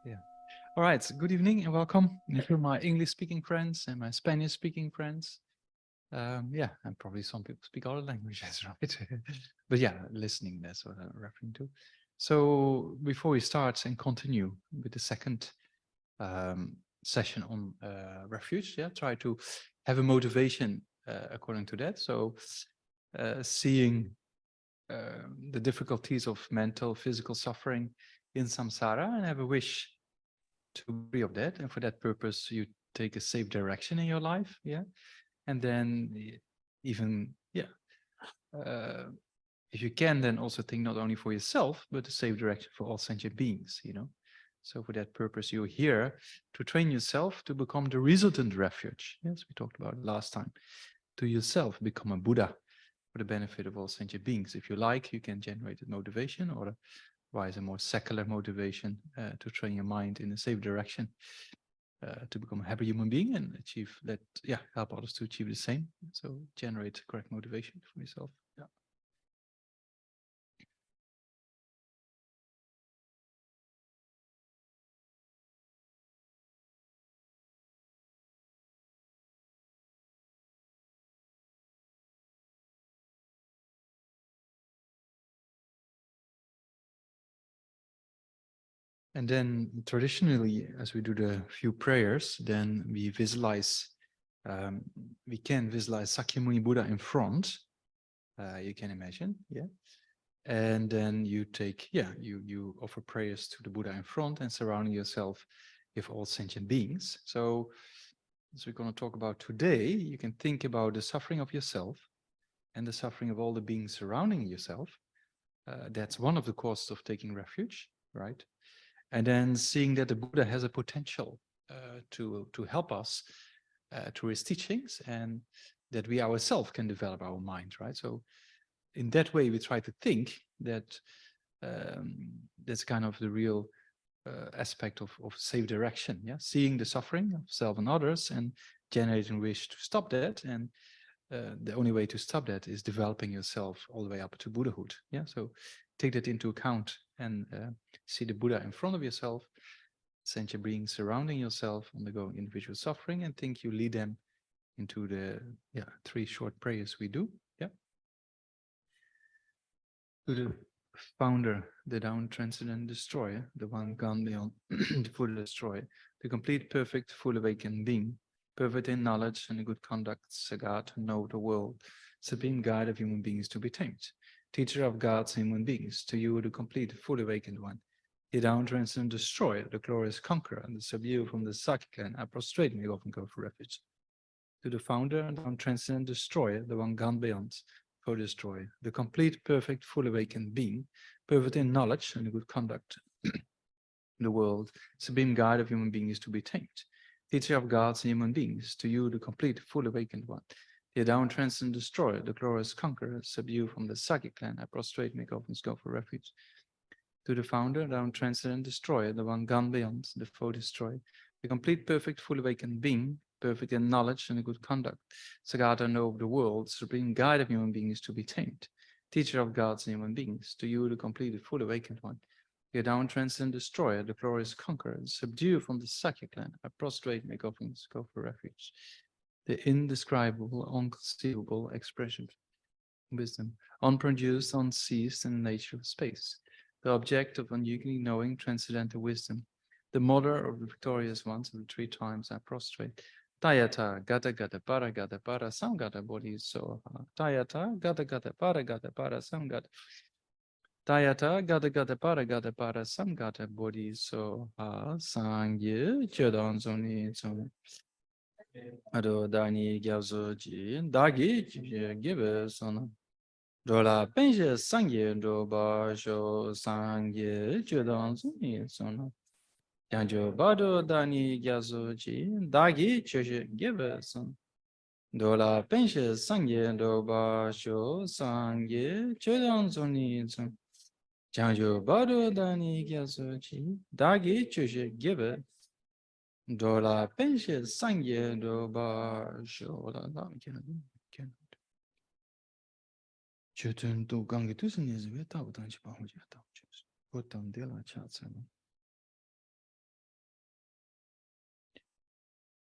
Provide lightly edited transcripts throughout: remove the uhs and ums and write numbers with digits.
Yeah. All right. So good evening and welcome to my English-speaking friends and my Spanish-speaking friends. Yeah, and probably some people speak other languages, right? But yeah, listening, that's what I'm referring to. So before we start and continue with the second session on refuge, yeah, try to have a motivation according to that. So seeing the difficulties of mental, physical suffering in samsara and have a wish to be free of that. And for that purpose, you take a safe direction in your life. Yeah. And then even, yeah, uh, if you can, then also think not only for yourself, but a safe direction for all sentient beings, you know. So for that purpose, you're here to train yourself to become the resultant refuge. Yes, we talked about it last time. To yourself become a Buddha for the benefit of all sentient beings. If you like, you can generate a motivation, or otherwise a more secular motivation to train your mind in a safe direction to become a happy human being and achieve that, yeah, help others to achieve the same. So generate correct motivation for yourself. Yeah. And then traditionally, as we do the few prayers, then we visualize, um, we can visualize Sakyamuni Buddha in front. You can imagine, yeah. And then you take, yeah, you offer prayers to the Buddha in front and surrounding yourself with all sentient beings. So as we're going to talk about today, you can think about the suffering of yourself and the suffering of all the beings surrounding yourself. That's one of the costs of taking refuge, right? And then seeing that the Buddha has a potential to help us through his teachings, and that we ourselves can develop our mind, right? So in that way, we try to think that that's kind of the real aspect of safe direction, yeah? Seeing the suffering of self and others and generating wish to stop that. And the only way to stop that is developing yourself all the way up to Buddhahood. Yeah, so take that into account and see the Buddha in front of yourself, sentient beings surrounding yourself, undergoing individual suffering, and think you lead them into the three short prayers we do. Yeah, to the founder, the down transcendent destroyer, the one gone beyond the full destroyer, the complete, perfect, full awakened being, perfect in knowledge and good conduct, Sagat, to know the world, supreme guide of human beings to be tamed, teacher of gods and human beings, to you the complete, full awakened one, the down transcendent destroyer, the glorious conqueror, and the subdue from the Sakya clan, I prostrate me often go for refuge. To the founder and down transcendent destroyer, the one gone beyond, co-destroyer, the complete, perfect, full awakened being, perfect in knowledge and good conduct in the world, supreme guide of human beings to be tamed, teacher of gods and human beings, to you the complete, full awakened one, the down transcendent destroyer, the glorious conqueror, subdue from the Sakya clan, I prostrate, make offerings, go for refuge. To the founder, down transcendent destroyer, the one gone beyond, the foe destroyer, the complete, perfect, full awakened being, perfect in knowledge and good conduct, Sagata know of the world, supreme guide of human beings to be tamed, teacher of gods and human beings, to you the complete, full awakened one, the down transcendent destroyer, the glorious conqueror, subdue from the Sakya clan, I prostrate, make offerings, go for refuge. The indescribable, unconceivable expression wisdom, unproduced, unceased in the nature of space, the object of uniquely knowing transcendental wisdom, the mother of the victorious ones of the three times I prostrate. Tayata, gata para samgata bodhi soha. Tayata, gata para samgata. Tayata, gata para samgata bodhi soha. Sangye, chedan zoni zoni. Ado dani gyavzo ji, dagi give sona. Dola penje sangye doba sho sangye judan zuni sono. Yanjo bado dani gyazo ji dagi choshe gebe son. Dola penje sangye doba sho sangye judan zuni son. Yanjo bado dani gyazo ji dagi choshe gebe. Dola penje sangye doba sho la la ken. Chötön tu gangi tu sin nezve tabu tanchi pahu ja tabu chus. Potam de la chatsa.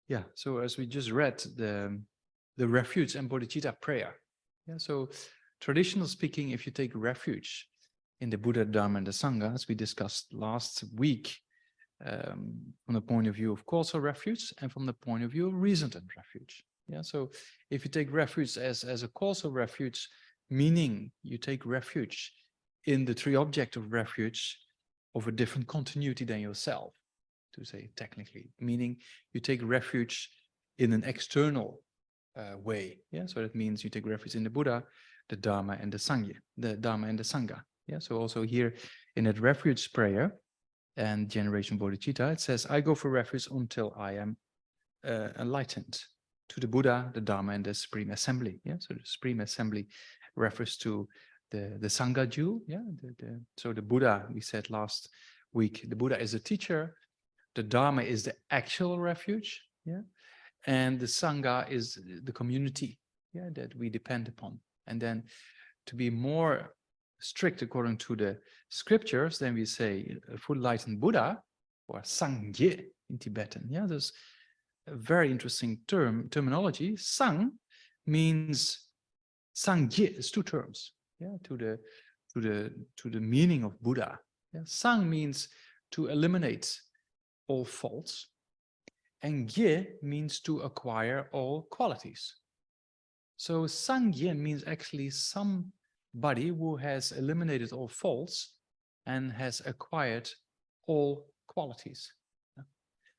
Yeah, so as we just read, the refuge and bodhicitta prayer. Yeah, so traditional speaking, if you take refuge in the Buddha, Dharma, and the Sangha, as we discussed last week, from the point of view of causal refuge and from the point of view of resultant refuge. Yeah, so if you take refuge as a causal refuge, meaning you take refuge in the three objects of refuge of a different continuity than yourself, to say technically, meaning you take refuge in an external way. Yeah, so that means you take refuge in the Buddha, the Dharma, and the Sangha, the Dharma and the Sangha. Yeah, so also here in that refuge prayer and generation bodhicitta, it says, I go for refuge until I am enlightened to the Buddha, the Dharma, and the Supreme Assembly. Yeah, so the Supreme Assembly refers to the Sangha jewel. Yeah, so the Buddha, we said last week, the Buddha is a teacher, the Dharma is the actual refuge, yeah, and the Sangha is the community, yeah, that we depend upon. And then to be more strict according to the scriptures, then we say a full enlightened Buddha, or Sangye in Tibetan. Yeah, there's a very interesting terminology. Sang means Sangye is two terms, yeah, to the meaning of Buddha. Yeah, Sang means to eliminate all faults, and Gye means to acquire all qualities. So Sangye means actually somebody who has eliminated all faults and has acquired all qualities.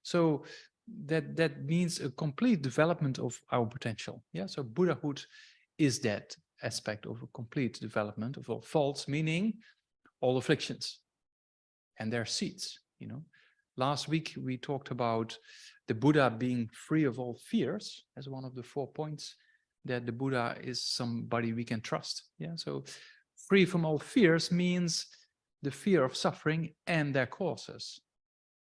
So that means a complete development of our potential. Yeah, so Buddhahood is that aspect of a complete development of all faults, meaning all afflictions and their seeds, you know. Last week, we talked about the Buddha being free of all fears as one of the 4 points, that the Buddha is somebody we can trust. Yeah, so free from all fears means the fear of suffering and their causes.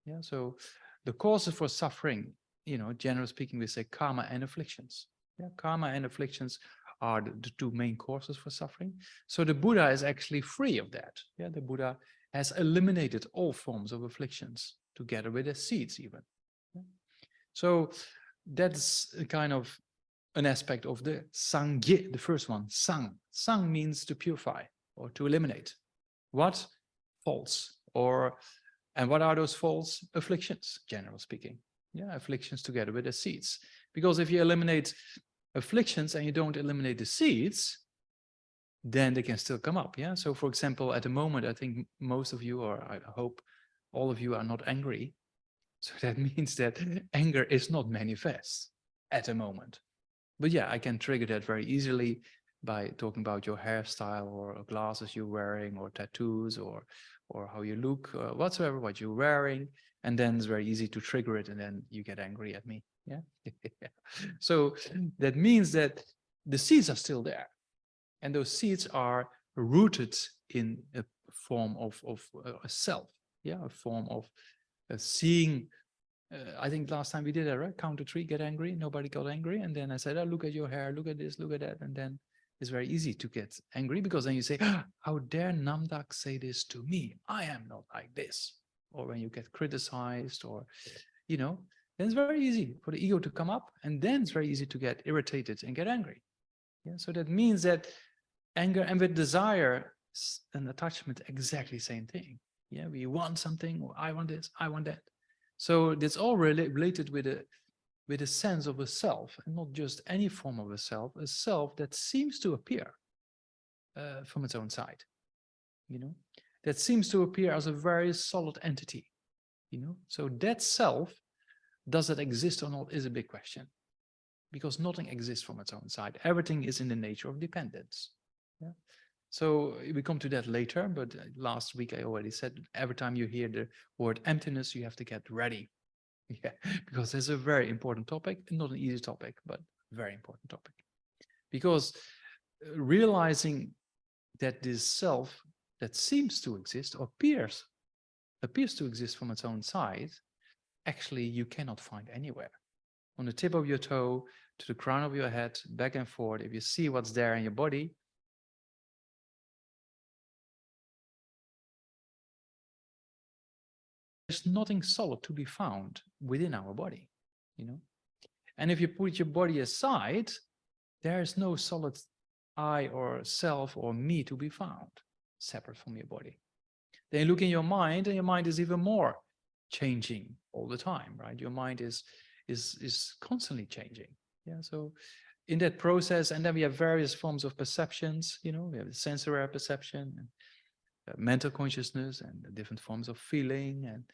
Yeah, so the causes for suffering, you know, generally speaking, we say karma and afflictions. Yeah, karma and afflictions are the two main causes for suffering. So the Buddha is actually free of that. Yeah, the Buddha has eliminated all forms of afflictions together with the seeds even. Yeah. So that's a kind of an aspect of the Sangye, the first one, Sang. Sang means to purify or to eliminate. What? Faults. And what are those faults? Afflictions, generally speaking. Yeah, afflictions together with the seeds. Because if you eliminate afflictions and you don't eliminate the seeds, then they can still come up. Yeah. So for example, at the moment, I think most of you, or I hope all of you, are not angry. So that means that anger is not manifest at the moment. But yeah, I can trigger that very easily by talking about your hairstyle or glasses you're wearing or tattoos or how you look, whatsoever, what you're wearing. And then it's very easy to trigger it and then you get angry at me. Yeah. So that means that the seeds are still there. And those seeds are rooted in a form of a self. Yeah, a form of seeing. I think last time we did that, right? Count to 3, get angry. Nobody got angry. And then I said, oh, look at your hair, look at this, look at that. And then it's very easy to get angry because then you say, oh, how dare Namdak say this to me? I am not like this. Or when you get criticized or, you know, then it's very easy for the ego to come up. And then it's very easy to get irritated and get angry. Yeah. So that means that anger and with desire and attachment, exactly same thing. Yeah. We want something, or I want this, I want that. So it's all related with a sense of a self, and not just any form of a self that seems to appear from its own side, you know, that seems to appear as a very solid entity, you know. So that self, does it exist or not, is a big question, because nothing exists from its own side. Everything is in the nature of dependence. Yeah. So we come to that later, but last week I already said, every time you hear the word emptiness, you have to get ready. Yeah, because it's a very important topic, not an easy topic, but very important topic. Because realizing that this self that seems to exist or appears to exist from its own side, actually you cannot find anywhere. On the tip of your toe, to the crown of your head, back and forth, if you see what's there in your body, there's nothing solid to be found within our body, you know. And if you put your body aside, there is no solid I or self or me to be found separate from your body. Then you look in your mind, and your mind is even more changing all the time, right? Your mind is constantly changing. Yeah. So in that process, and then we have various forms of perceptions. We have the sensory perception, and mental consciousness, and the different forms of feeling and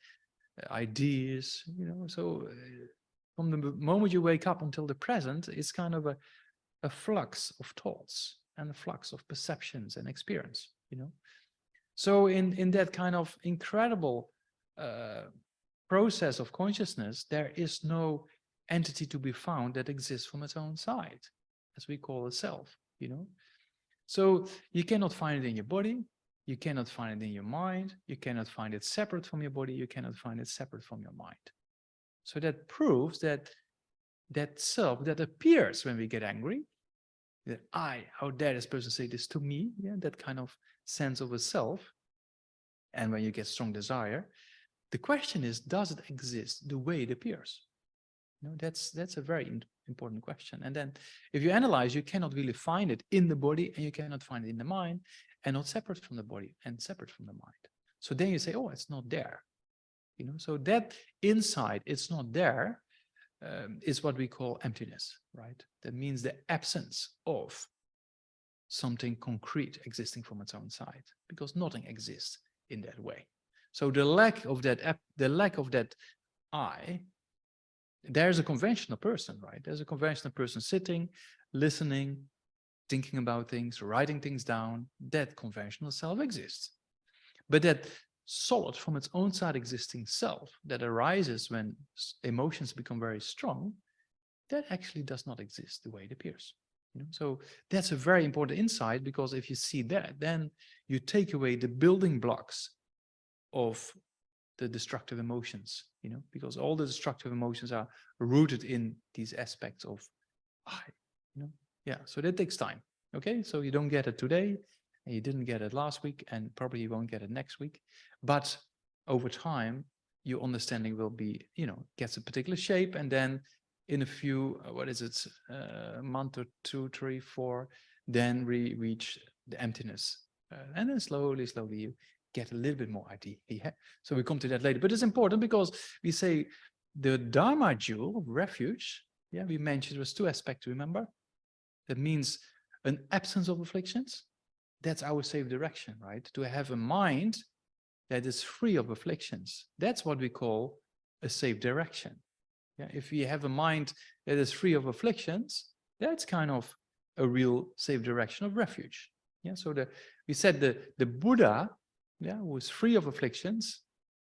ideas. So from the moment you wake up until the present, it's kind of a flux of thoughts and a flux of perceptions and experience. So in that kind of incredible process of consciousness, there is no entity to be found that exists from its own side, as we call a self. So you cannot find it in your body, you cannot find it in your mind, you cannot find it separate from your body, you cannot find it separate from your mind. So that proves that that self that appears when we get angry, that how dare this person say this to me? Yeah, that kind of sense of a self. And when you get strong desire, the question is, does it exist the way it appears? That's a very important question. And then if you analyze, you cannot really find it in the body, and you cannot find it in the mind, and not separate from the body and separate from the mind. So then you say, oh, it's not there. So that inside, it's not there, is what we call emptiness, right? That means the absence of something concrete existing from its own side, because nothing exists in that way. So the lack of that I, there's a conventional person, right? There's a conventional person sitting, listening, thinking about things, writing things down. That conventional self exists. But that solid from its own side existing self that arises when emotions become very strong, that actually does not exist the way it appears. So that's a very important insight, because if you see that, then you take away the building blocks of the destructive emotions, because all the destructive emotions are rooted in these aspects of I, yeah. So that takes time. Okay, so you don't get it today, and you didn't get it last week, and probably you won't get it next week. But over time, your understanding will be, gets a particular shape, and then in a few, a month or 2, 3, 4, then we reach the emptiness, and then slowly you get a little bit more idea. Yeah? So we come to that later, but it's important because we say the Dharma jewel, refuge. Yeah, we mentioned there was 2 aspects. Remember, that means an absence of afflictions. That's our safe direction, right? To have a mind that is free of afflictions. That's what we call a safe direction. Yeah, if we have a mind that is free of afflictions, that's kind of a real safe direction of refuge. Yeah, so we said the Buddha, who is free of afflictions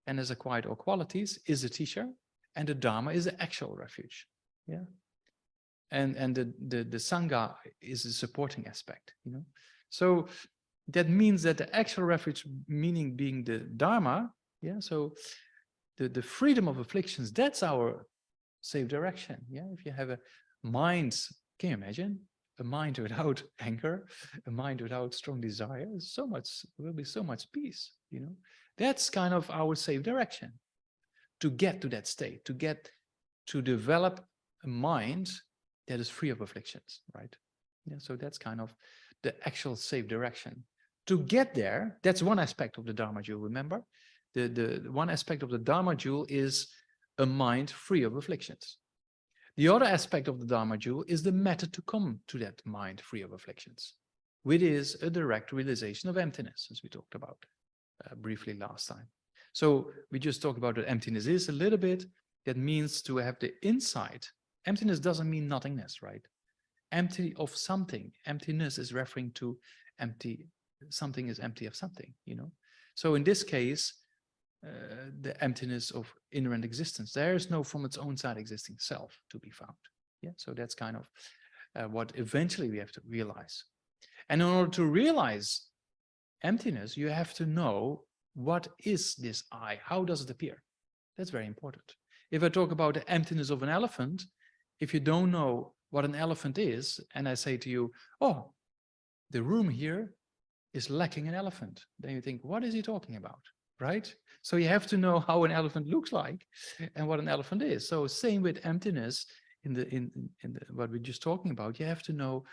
and has acquired all qualities, is a teacher, and the Dharma is the actual refuge. Yeah, and the Sangha is a supporting aspect. So that means that the actual refuge, meaning being the Dharma, so the freedom of afflictions, that's our safe direction. Yeah, if you have a mind, can you imagine a mind without anger, a mind without strong desire? Will be so much peace. That's kind of our safe direction, to get to that state, to develop a mind that is free of afflictions, right? Yeah, so that's kind of the actual safe direction. To get there, that's one aspect of the Dharma jewel. Remember, the one aspect of the Dharma jewel is a mind free of afflictions. The other aspect of the Dharma jewel is the method to come to that mind free of afflictions, which is a direct realization of emptiness, as we talked about briefly last time. So we just talked about what emptiness is a little bit. That means to have the insight. Emptiness doesn't mean nothingness, right? Empty of something. Emptiness is referring to empty. Something is empty of something, So in this case, the emptiness of inherent existence. There is no from its own side existing self to be found. Yeah, so that's kind of what eventually we have to realize. And in order to realize emptiness, you have to know, what is this I? How does it appear? That's very important. If I talk about the emptiness of an elephant, if you don't know what an elephant is, and I say to you, oh, the room here is lacking an elephant, then you think, what is he talking about? Right? So you have to know how an elephant looks like and what an elephant is. So same with emptiness. what we're just talking about, you have to know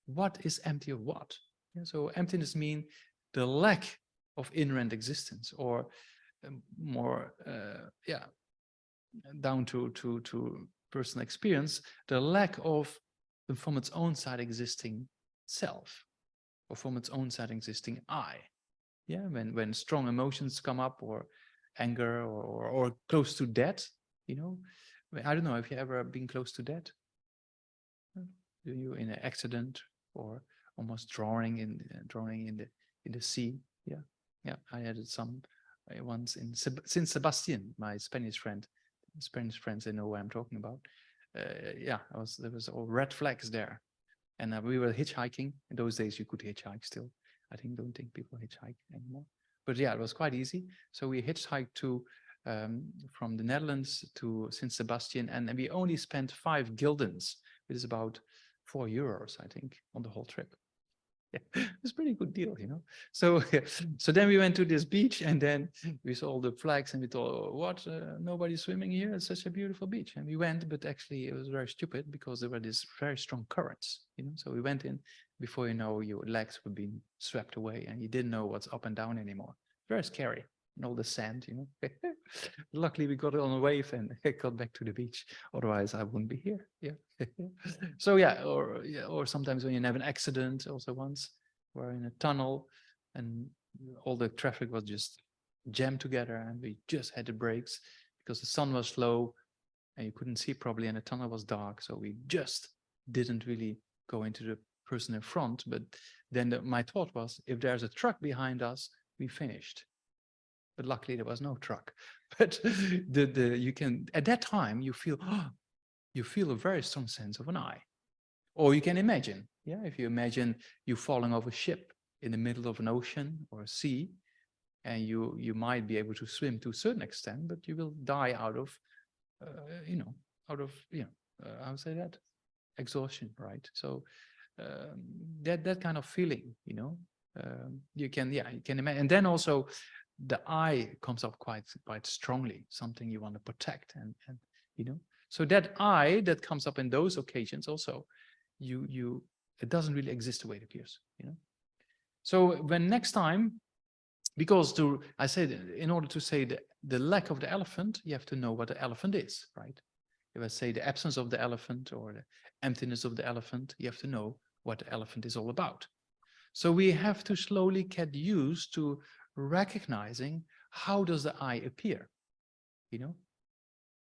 what is empty of what. Yeah, so emptiness means the lack of inherent existence, or more, down to personal experience, the lack of from its own side existing self, or from its own side existing I. Yeah, when strong emotions come up, or anger, or close to death, you know. I don't know if you ever been close to death. Do you in an accident, or almost drowning in the sea? Yeah, yeah. I had it some once in San Sebastian. My Spanish friends, they know what I'm talking about. Yeah, there was all red flags there, and we were hitchhiking. In those days, you could hitchhike still. Don't think people hitchhike anymore. But yeah, it was quite easy. So we hitchhiked from the Netherlands to San Sebastian, and we only spent 5 guildens, which is about €4, I think, on the whole trip. Yeah, it's a pretty good deal, you know. So so then we went to this beach, and then we saw all the flags, and we thought, oh, what, nobody's swimming here, it's such a beautiful beach. And we went, but actually it was very stupid, because there were these very strong currents, you know. So we went in, before you know, your legs were being swept away, and you didn't know what's up and down anymore. Very scary. And all the sand, you know. Luckily we got on a wave and got back to the beach. Otherwise I wouldn't be here. Yeah. So yeah, or sometimes when you have an accident. Also once we're in a tunnel, and all the traffic was just jammed together, and we just had the brakes because the sun was low and you couldn't see properly, and the tunnel was dark. So we just didn't really go into the person in front. But then my thought was, if there's a truck behind us, we finished. But luckily there was no truck. But you can, at that time, you feel a very strong sense of an I. Or you can imagine, yeah, if you imagine you falling off a ship in the middle of an ocean or a sea, and you might be able to swim to a certain extent, but you will die out of, how to say that, exhaustion, right? So that kind of feeling, you know, you can imagine. And then also the I comes up quite strongly, something you want to protect, and you know, so that I that comes up in those occasions also, it doesn't really exist the way it appears, you know. So when next time, because I said, in order to say the lack of the elephant, you have to know what the elephant is, right? If I say the absence of the elephant, or the emptiness of the elephant, you have to know what the elephant is all about. So we have to slowly get used to recognizing how does the I appear, you know.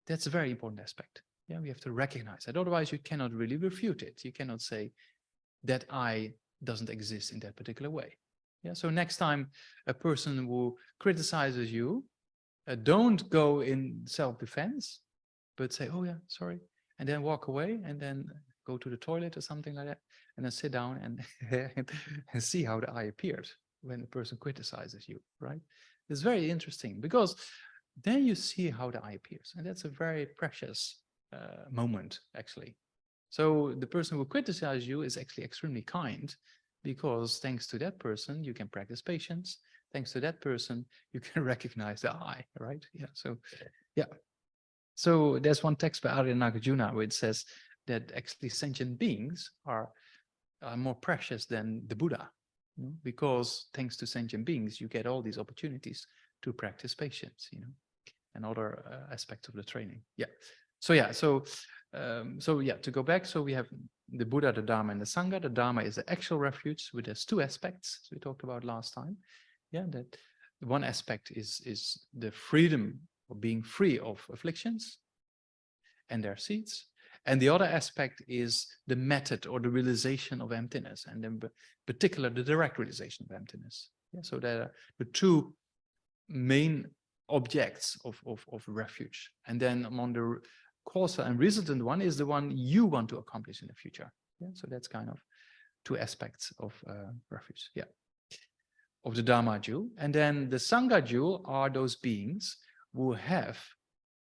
That's a very important aspect. Yeah, we have to recognize that. Otherwise, you cannot really refute it. You cannot say that I doesn't exist in that particular way. Yeah. So next time a person who criticizes you, don't go in self-defense, but say, "Oh yeah, sorry," and then walk away, and then go to the toilet or something like that, and then sit down and and see how the I appeared when the person criticizes you. Right? It's very interesting, because then you see how the I appears, and that's a very precious moment, actually. So the person who criticizes you is actually extremely kind, because thanks to that person, you can practice patience. Thanks to that person, you can recognize the I, right? Yeah. So, yeah. So there's one text by Arya Nagarjuna where it says that actually sentient beings are more precious than the Buddha, you know, because thanks to sentient beings, you get all these opportunities to practice patience, you know, and other aspects of the training. Yeah. So yeah. So yeah, to go back, so we have the Buddha, the Dharma, and the Sangha. The Dharma is the actual refuge, which has 2 aspects, as we talked about last time. Yeah, that one aspect is the freedom of being free of afflictions and their seeds. And the other aspect is the method, or the realization of emptiness, and in particular, the direct realization of emptiness. Yeah, so there are the 2 main objects of refuge. And then among the causal and resultant one is the one you want to accomplish in the future. Yeah, so that's kind of 2 aspects of refuge. Yeah, of the Dharma jewel. And then the Sangha jewel are those beings who have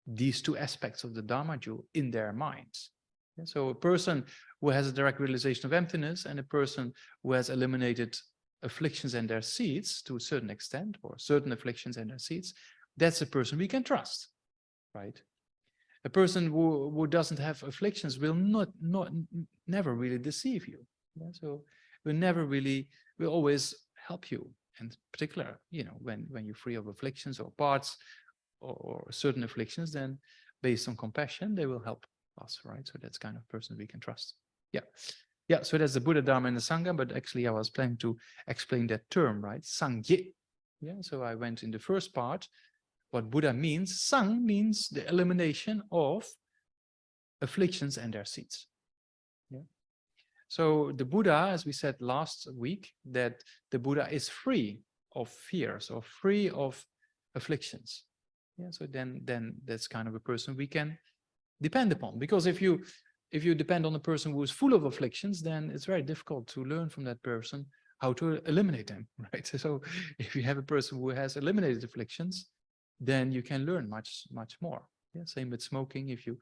these 2 aspects of the Dharma jewel in their minds. Yeah, so a person who has a direct realization of emptiness, and a person who has eliminated afflictions and their seeds to a certain extent, or certain afflictions and their seeds, that's a person we can trust, right? A person who doesn't have afflictions will never really deceive you. Yeah? So will always help you. And particular, when you're free of afflictions or parts or certain afflictions, then based on compassion, they will help us, right? So that's kind of person we can trust. Yeah. Yeah, so that's the Buddha, Dharma, and the Sangha, but actually I was planning to explain that term, right? Sangye. Yeah, so I went in the first part, what Buddha means. Sang means the elimination of afflictions and their seeds. Yeah. So the Buddha, as we said last week, that the Buddha is free of fears or free of afflictions. Yeah, so then that's kind of a person we can depend upon, because if you depend on a person who is full of afflictions, then it's very difficult to learn from that person how to eliminate them, right? So if you have a person who has eliminated afflictions, then you can learn much more. Yeah, same with smoking. If you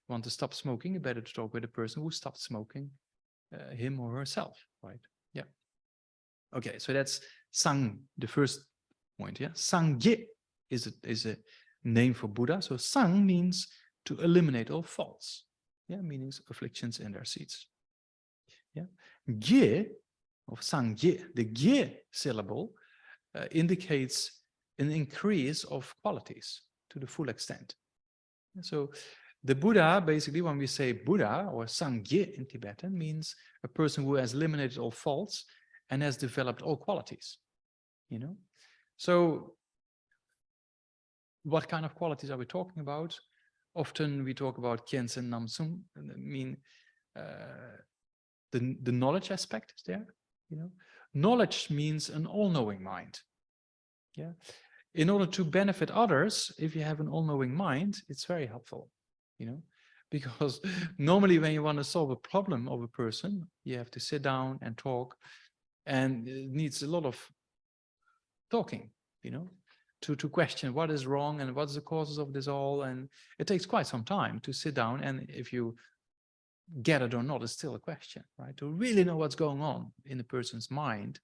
want to stop smoking, you better to talk with a person who stopped smoking, him or herself, right? Yeah. Okay, so that's Sang, the first point. Yeah, Sangye is a name for Buddha. So Sang means to eliminate all faults. Yeah, meaning afflictions and their seeds. Yeah, Gye of Sangye, the Gye syllable indicates an increase of qualities to the full extent. So the Buddha, basically, when we say Buddha or Sangye in Tibetan, means a person who has eliminated all faults and has developed all qualities. So what kind of qualities are we talking about? Often we talk about Tenzin Namsum, mean the knowledge aspect is there. Knowledge means an all-knowing mind. Yeah. In order to benefit others, if you have an all-knowing mind, it's very helpful. Because normally when you want to solve a problem of a person, you have to sit down and talk, and it needs a lot of talking, to question what is wrong and what's the causes of this all. And it takes quite some time to sit down, and if you get it or not is still a question, right? To really know what's going on in a person's mind,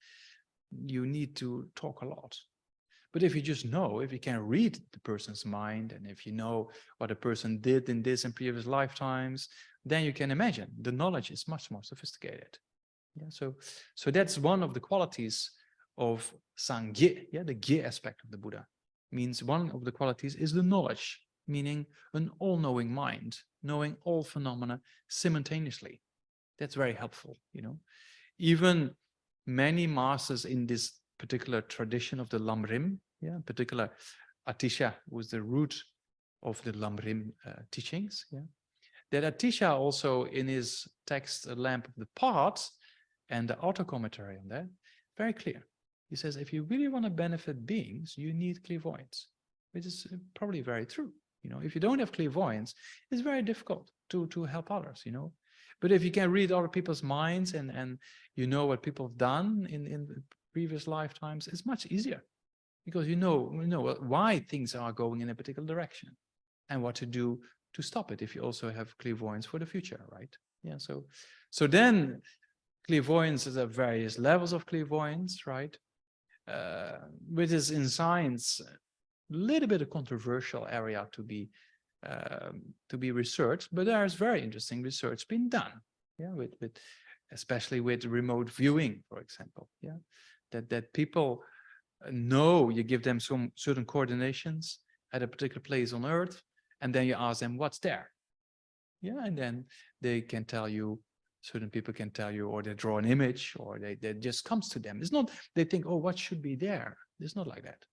you need to talk a lot. But if you just know, if you can read the person's mind, and if you know what a person did in this and previous lifetimes, then you can imagine the knowledge is much more sophisticated. Yeah, so that's one of the qualities of Sangye, yeah, the Gye aspect of the Buddha. Means one of the qualities is the knowledge, meaning an all-knowing mind, knowing all phenomena simultaneously. That's very helpful, Even many masters in this particular tradition of the Lamrim, yeah, in particular Atisha was the root of the Lamrim teachings, yeah. That Atisha also in his text, A Lamp of the Path, and the auto commentary on that, very clear. He says, if you really want to benefit beings, you need clairvoyance, which is probably very true. If you don't have clairvoyance, it's very difficult to help others, But if you can read other people's minds and you know what people have done in previous lifetimes, it's much easier, because you know why things are going in a particular direction and what to do to stop it if you also have clairvoyance for the future, right? Yeah, so then clairvoyance is at various levels of clairvoyance, right? Which is in science a little bit a controversial area to be researched, but there's very interesting research being done, yeah, with especially with remote viewing, for example, yeah, that people know, you give them some certain coordinations at a particular place on Earth, and then you ask them what's there, yeah, and then they can tell you, certain people can tell you, or they draw an image, or they just comes to them. It's not they think, oh, what should be there? It's not like that.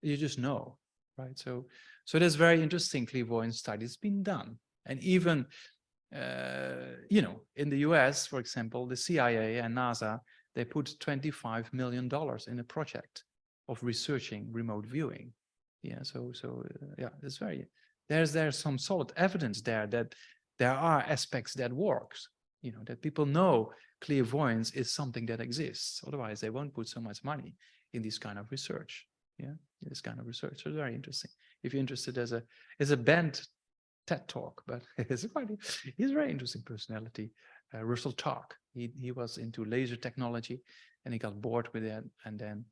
You just know, right? So there's very interesting clairvoyance studies being done, and even in the US, for example, the CIA and NASA, they put $25 million in a project of researching remote viewing. Yeah, yeah, it's very, there's some solid evidence there that there are aspects that works, that people know clairvoyance is something that exists. Otherwise, they won't put so much money in this kind of research. Yeah, this kind of research. So it's very interesting. If you're interested, as a band TED talk, but he's a very interesting personality. Russell Tark. He was into laser technology, and he got bored with that, and then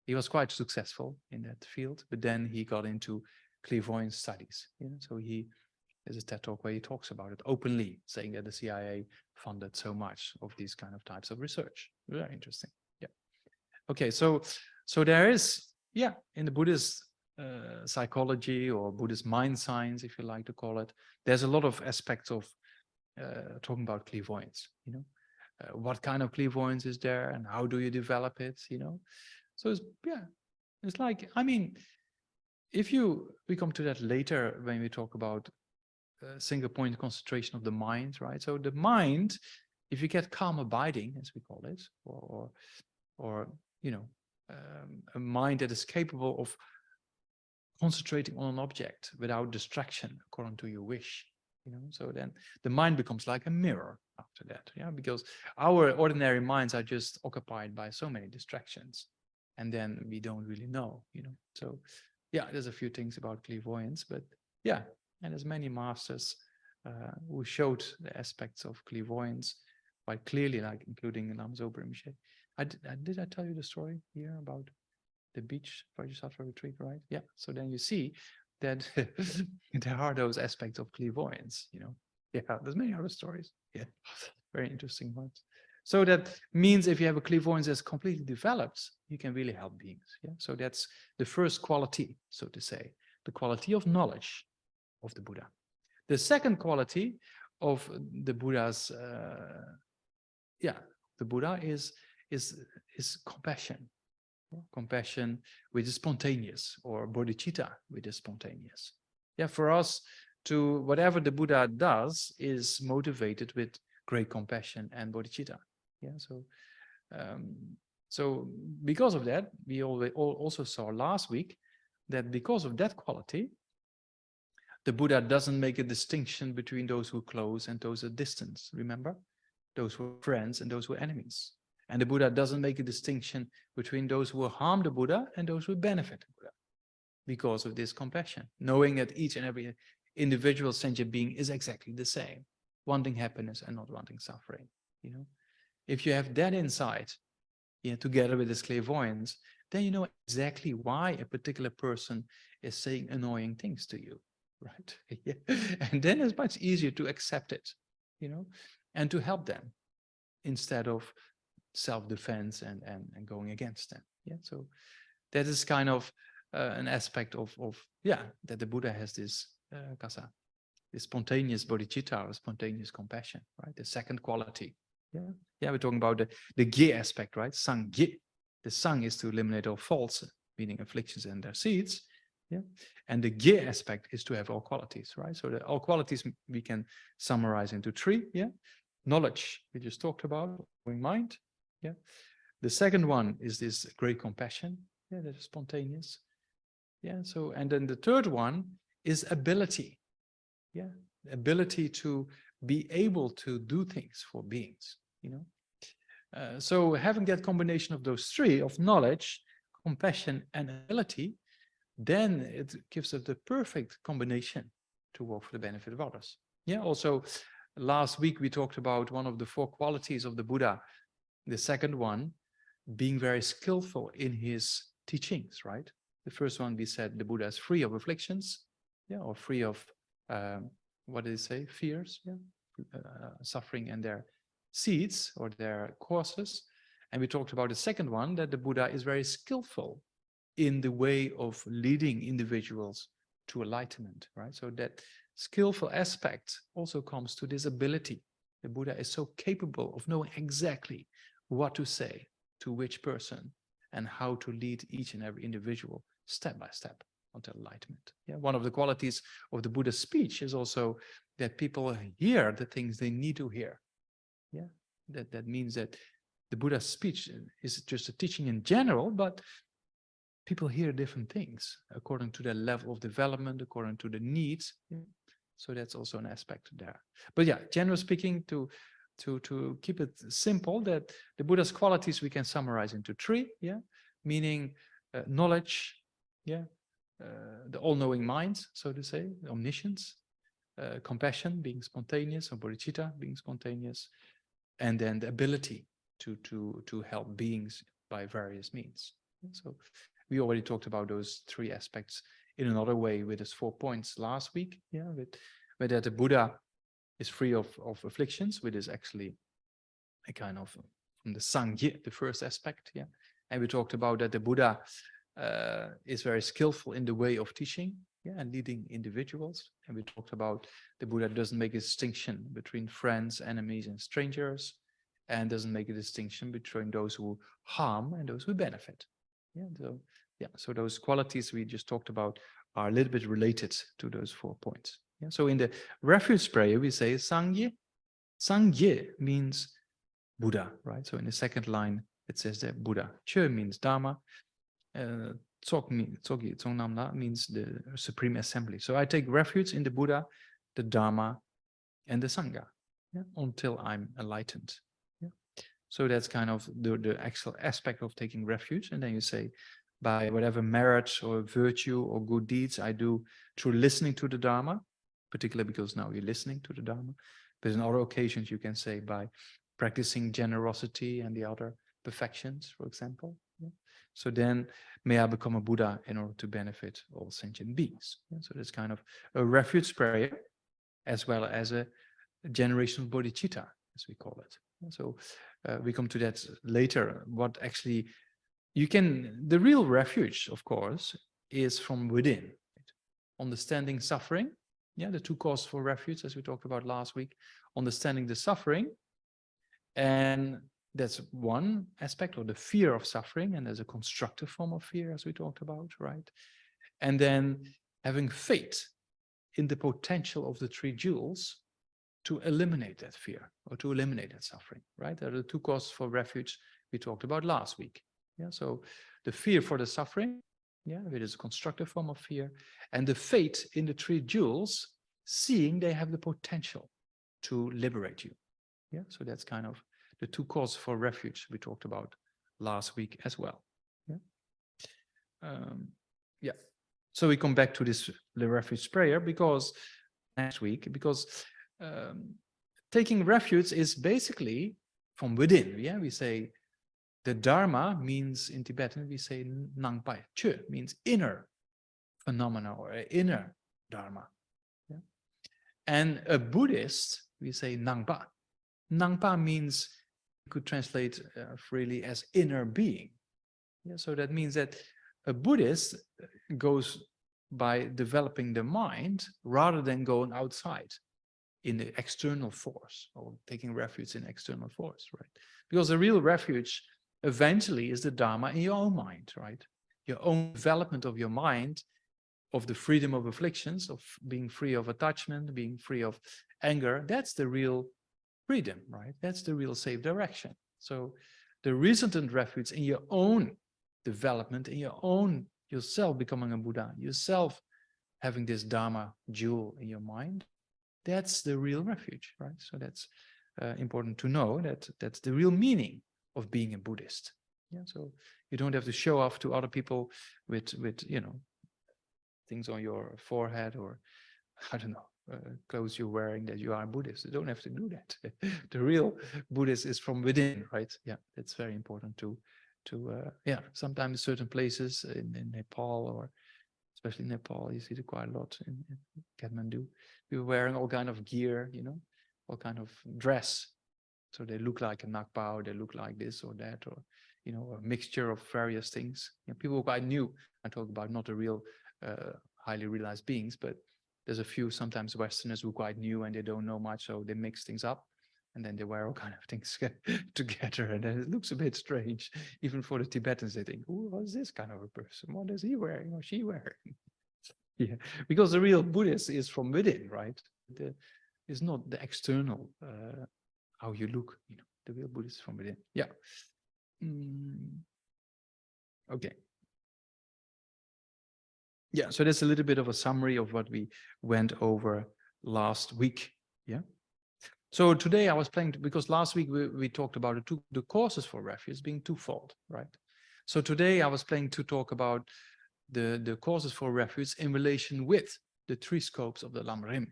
he was quite successful in that field. But then he got into clairvoyance studies. So he There's a TED talk where he talks about it openly, saying that the CIA funded so much of these kind of types of research. Very interesting. Yeah. Okay, so there is, yeah, in the Buddhist psychology or Buddhist mind science, if you like to call it, there's a lot of aspects of talking about clairvoyance, you know. What kind of clairvoyance is there and how do you develop it, you know? So it's, yeah, it's like, I mean, we come to that later when we talk about single point concentration of the mind, right? So the mind, if you get calm abiding, as we call it, or you know, a mind that is capable of concentrating on an object without distraction according to your wish, you know, so then the mind becomes like a mirror after that, yeah, because our ordinary minds are just occupied by so many distractions, and then we don't really know, you know. So yeah, there's a few things about clairvoyance, but yeah, and there's many masters who showed the aspects of clairvoyance quite clearly, like including Namzo Rinpoche. Did I tell you the story here about the beach Vajrasattva retreat, right? Yeah. So then you see that there are those aspects of clairvoyance, you know. Yeah, there's many other stories. Yeah, very interesting ones. So that means if you have a clairvoyance that's completely developed, you can really help beings. Yeah. So that's the first quality, so to say, the quality of knowledge of the Buddha. The second quality of the Buddha's, the Buddha is compassion. Compassion which is spontaneous, or bodhicitta which is spontaneous. Yeah, for us to, whatever the Buddha does is motivated with great compassion and bodhicitta. Yeah, so because of that, we also saw last week that because of that quality, the Buddha doesn't make a distinction between those who are close and those who are distant. Remember, those who are friends and those who are enemies. And the Buddha doesn't make a distinction between those who will harm the Buddha and those who benefit the Buddha, because of this compassion, knowing that each and every individual sentient being is exactly the same, wanting happiness and not wanting suffering. You know, if you have that insight, yeah, together with this clairvoyance, then you know exactly why a particular person is saying annoying things to you, right? Yeah. And then it's much easier to accept it, you know, and to help them instead of self-defense and going against them. Yeah, so that is kind of an aspect of that the Buddha has this kasa, this spontaneous bodhicitta, or spontaneous compassion, right? The second quality. Yeah, we're talking about the ge aspect, right? Sang ge. The sang is to eliminate all faults, meaning afflictions and their seeds. Yeah, and the ge aspect is to have all qualities, right? So the all qualities we can summarize into three. Yeah, knowledge we just talked about, knowing mind. Yeah, the second one is this great compassion. Yeah, that is spontaneous. Yeah, so and then the third one is ability. Yeah, ability to be able to do things for beings, you know. So having that combination of those three, of knowledge, compassion, and ability, then it gives us the perfect combination to work for the benefit of others. Yeah, also last week we talked about one of the four qualities of the Buddha, the second one being very skillful in his teachings, right? The first one we said the Buddha is free of afflictions, yeah, or free of what did he say? Fears, yeah, suffering and their seeds or their causes. And we talked about the second one, that the Buddha is very skillful in the way of leading individuals to enlightenment, right? So that skillful aspect also comes to this ability. The Buddha is so capable of knowing exactly what to say to which person and how to lead each and every individual step by step until enlightenment. Yeah, one of the qualities of the Buddha's speech is also that people hear the things they need to hear. Yeah, that means that the Buddha's speech is just a teaching in general, but people hear different things according to their level of development, according to the needs. Yeah. So that's also an aspect there. But yeah, generally speaking, to keep it simple, that the Buddha's qualities we can summarize into three. Yeah, meaning knowledge. Yeah, the all-knowing mind, so to say, omniscience, compassion, being spontaneous, or bodhicitta, being spontaneous, and then the ability to help beings by various means. So we already talked about those three aspects in another way with his 4 points last week. Yeah, with but that the Buddha is free of afflictions, which is actually a kind of from the Sangye, the first aspect. Yeah. And we talked about that the Buddha is very skillful in the way of teaching, yeah, and leading individuals. And we talked about the Buddha doesn't make a distinction between friends, enemies, and strangers, and doesn't make a distinction between those who harm and those who benefit. Yeah, so those qualities we just talked about are a little bit related to those 4 points. Yeah, so in the refuge prayer, we say Sangye. Sangye means Buddha, right? So in the second line, it says that Buddha. Che means Dharma. Namdak means the Supreme Assembly. So I take refuge in the Buddha, the Dharma, and the Sangha, yeah, until I'm enlightened. Yeah. So that's kind of the actual aspect of taking refuge. And then you say, by whatever merit or virtue or good deeds I do through listening to the Dharma, particularly because now you're listening to the Dharma. But in other occasions, you can say by practicing generosity and the other perfections, for example. Yeah. So then may I become a Buddha in order to benefit all sentient beings. Yeah. So that's kind of a refuge prayer, as well as a generational bodhicitta, as we call it. Yeah. So we come to that later. What actually the real refuge, of course, is from within. Right? Understanding suffering. Yeah, the 2 causes for refuge, as we talked about last week, understanding the suffering. And that's one aspect, or the fear of suffering. And there's a constructive form of fear, as we talked about, right? And then having faith in the potential of the 3 jewels to eliminate that fear or to eliminate that suffering, right? There are the 2 causes for refuge we talked about last week. Yeah, so the fear for the suffering, yeah, it is a constructive form of fear, and the faith in the 3 jewels, seeing they have the potential to liberate you. Yeah, so that's kind of the 2 causes for refuge we talked about last week as well. Yeah. Yeah. So we come back to the refuge prayer because next week, because taking refuge is basically from within. Yeah, we say the Dharma means in Tibetan, we say Nangpai. Che means inner phenomena or inner Dharma. Yeah. And a Buddhist, we say Nangpa. Nangpa means, you could translate freely as inner being. Yeah, so that means that a Buddhist goes by developing the mind rather than going outside in the external force or taking refuge in external force, right? Because the real refuge eventually is the Dharma in your own mind, right? Your own development of your mind, of the freedom of afflictions, of being free of attachment, being free of anger. That's the real freedom, right? That's the real safe direction. So the resultant refuge in your own development, in your own, yourself becoming a Buddha, yourself having this Dharma jewel in your mind, that's the real refuge, right? So that's important to know that that's the real meaning of being a Buddhist. Yeah, so you don't have to show off to other people with you know, things on your forehead or I don't know, clothes you're wearing that you are a Buddhist. You don't have to do that. The real Buddhist is from within, right? Yeah, it's very important to yeah, sometimes certain places in Nepal, or especially Nepal, you see it quite a lot in Kathmandu. We were wearing all kind of gear, you know, all kind of dress. So they look like a nakpa, or they look like this or that, or, you know, a mixture of various things. You know, people quite new. I talk about not the real highly realized beings, but there's a few sometimes Westerners who are quite new and they don't know much, so they mix things up and then they wear all kind of things together, and then it looks a bit strange. Even for the Tibetans, they think, "Oh, what's this kind of a person? What is he wearing or she wearing?" Yeah, because the real Buddhist is from within, right? It's not the external, how you look. You know, the real Buddhist is from within. Yeah. Okay. Yeah, so that's a little bit of a summary of what we went over last week. Yeah. So today I was planning to, because last week we talked about the causes for refuge being twofold, right? So today I was planning to talk about the causes for refuge in relation with the 3 scopes of the Lamrim.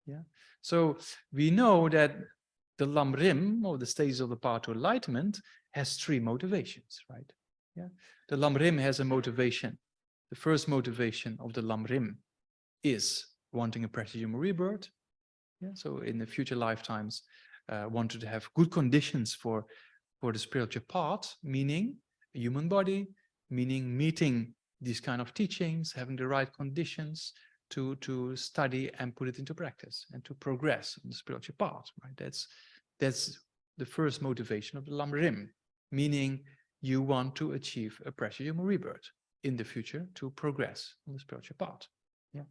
Yeah. So we know that the Lamrim, or the stages of the path to enlightenment, has 3 motivations, right? Yeah. The Lamrim has a motivation. The first motivation of the Lamrim is wanting a precious human rebirth. Yeah, so in the future lifetimes, wanted to have good conditions for the spiritual path, meaning a human body, meaning meeting these kind of teachings, having the right conditions to study and put it into practice and to progress on the spiritual path. Right? That's the first motivation of the Lamrim, meaning you want to achieve a precious human rebirth in the future to progress on the spiritual path. Yeah.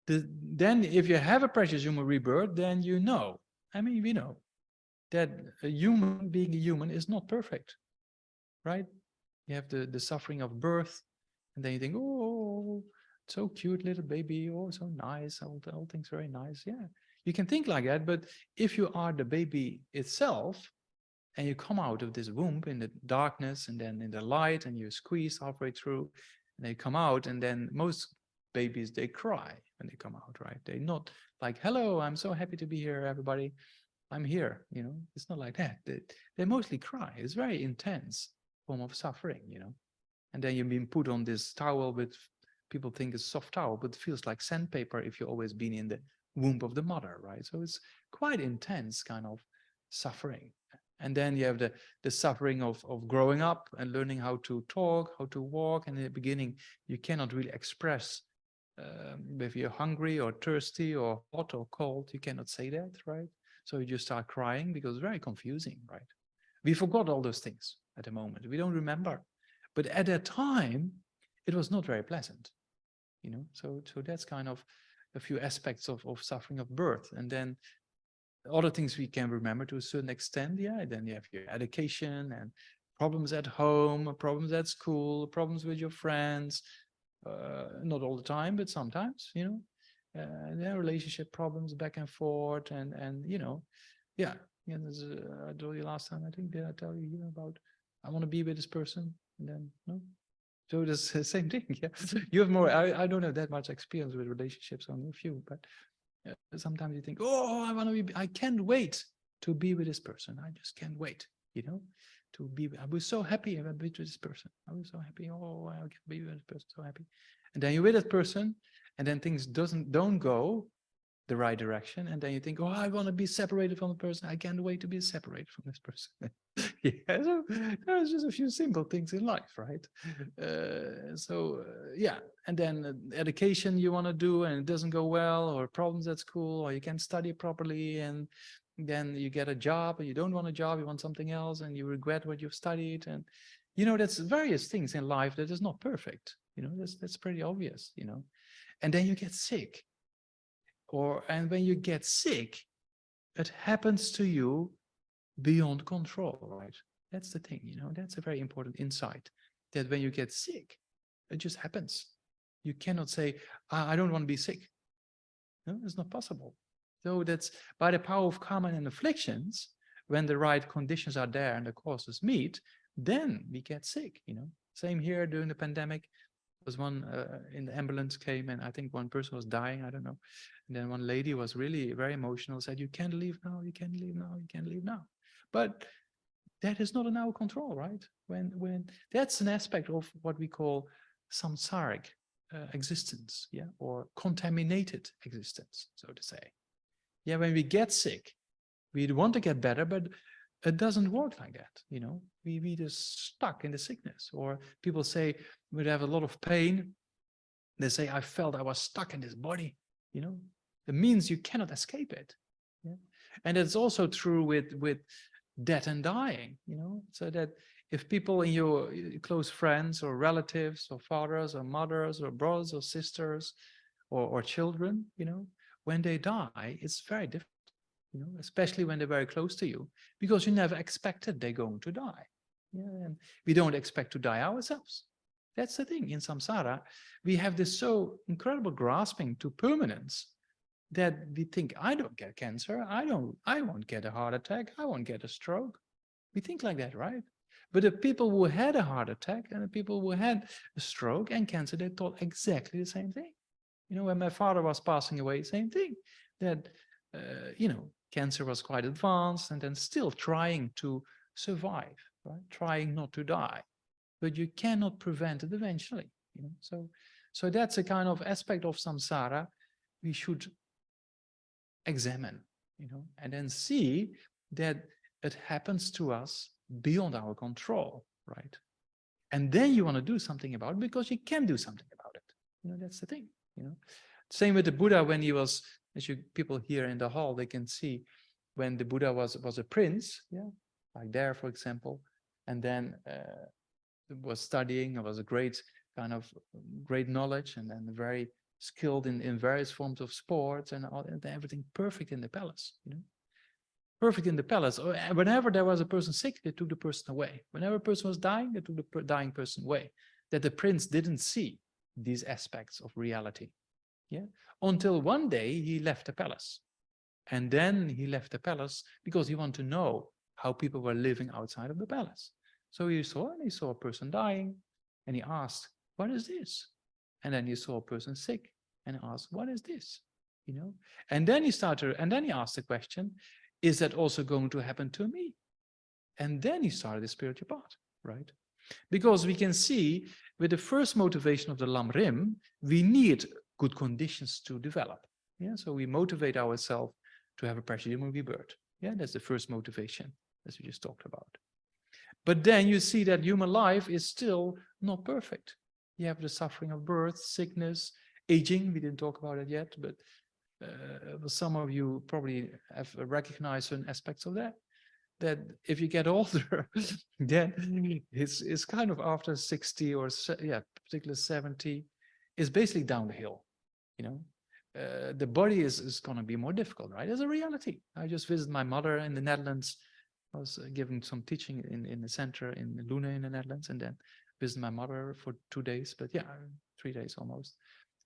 Then if you have a precious human rebirth, then you know, I mean, we know that a human being a human is not perfect, right? You have the suffering of birth, and then you think, oh, so cute little baby, oh, so nice, all things very nice. Yeah, you can think like that, but if you are the baby itself, and you come out of this womb in the darkness and then in the light, and you squeeze halfway through, and they come out, and then most babies, they cry when they come out, right? They're not like, hello, I'm so happy to be here, everybody. I'm here, you know, it's not like that. They mostly cry. It's very intense form of suffering, you know. And then you've been put on this towel with, people think it's soft towel, but it feels like sandpaper if you've always been in the womb of the mother, right? So it's quite intense kind of suffering. And then you have the suffering of growing up and learning how to talk, how to walk. And in the beginning, you cannot really express if you're hungry or thirsty or hot or cold, you cannot say that, right? So you just start crying because it's very confusing, right? We forgot all those things at the moment. We don't remember. But at that time, it was not very pleasant, you know? So that's kind of a few aspects of suffering of birth. And then other things we can remember to a certain extent, yeah. Then you have your education and problems at home, problems at school, problems with your friends, not all the time, but sometimes, you know, their relationship problems back and forth, and you know, yeah. Yeah, I told you last time, I think, did I tell you here about I want to be with this person, and then no. So it's the same thing. Yeah, you have more. I don't have that much experience with relationships, only a few, but sometimes you think, oh, I want to be. I can't wait to be with this person. I just can't wait. You know, to be. I was so happy I be with this person. I was so happy. Oh, I can be with this person. So happy. And then you're with that person, and then things don't go the right direction, and then you think, oh, I want to be separated from the person. I can't wait to be separated from this person. Yeah, so there's just a few simple things in life, right? Yeah, and then education you want to do and it doesn't go well, or problems at school, or you can't study properly, and then you get a job and you don't want a job, you want something else, and you regret what you've studied, and you know, that's various things in life that is not perfect. You know, that's pretty obvious. You know, and then you get sick. And when you get sick, it happens to you beyond control, right? That's the thing, you know, that's a very important insight, that when you get sick, it just happens. You cannot say, I don't want to be sick. No, it's not possible. So that's by the power of karma and afflictions, when the right conditions are there and the causes meet, then we get sick, you know. Same here during the pandemic. Was one in the ambulance came, and I think one person was dying, I don't know. And then one lady was really very emotional, said, you can't leave now, you can't leave now, you can't leave now. But that is not in our control, right? When that's an aspect of what we call samsaric existence, yeah, or contaminated existence, so to say. Yeah, when we get sick, we want to get better, but it doesn't work like that, you know. We just stuck in the sickness. Or people say, we have a lot of pain, they say, I felt I was stuck in this body, you know. It means you cannot escape it. Yeah? And it's also true with death and dying, you know. So that if people in your close friends or relatives or fathers or mothers or brothers or sisters or children, you know, when they die, it's very difficult. You know, especially when they're very close to you, because you never expected they're going to die. Yeah, and we don't expect to die ourselves. That's the thing. In samsara, we have this so incredible grasping to permanence that we think, I don't get cancer, I won't get a heart attack, I won't get a stroke. We think like that, right? But the people who had a heart attack and the people who had a stroke and cancer, they thought exactly the same thing. You know, when my father was passing away, same thing. That you know, cancer was quite advanced, and then still trying to survive, right? Trying not to die, but you cannot prevent it eventually. You know, so that's a kind of aspect of samsara we should examine, and then see that it happens to us beyond our control, right? And then you want to do something about it because you can do something about it. That's the thing, Same with the Buddha when he was, as you people here in the hall, they can see when the Buddha was a prince, like there, for example, and then was studying, it was a great great knowledge, and then very skilled in various forms of sports and everything perfect in the palace, perfect in the palace. Whenever there was a person sick, they took the person away. Whenever a person was dying, they took the dying person away. That the prince didn't see these aspects of reality. Until one day he left the palace. And then he left the palace because he wanted to know how people were living outside of the palace. So he saw a person dying, and he asked, "What is this?" And then he saw a person sick, and he asked, "What is this?" And then he asked the question, is that also going to happen to me? And then he started the spiritual path, right? Because we can see with the first motivation of the Lam Rim, we need good conditions to develop. So we motivate ourselves to have a precious rebirth. That's the first motivation, as we just talked about. But then you see that human life is still not perfect. You have the suffering of birth, sickness, aging. We didn't talk about it yet, but some of you probably have recognized certain aspects of that. That if you get older, then it's kind of after 60 or particularly 70, is basically down the hill. The body is going to be more difficult, right? It's a reality. I just visited my mother in the Netherlands. I was giving some teaching in the center in Luna in the Netherlands, and then visited my mother for 2 days, but 3 days almost.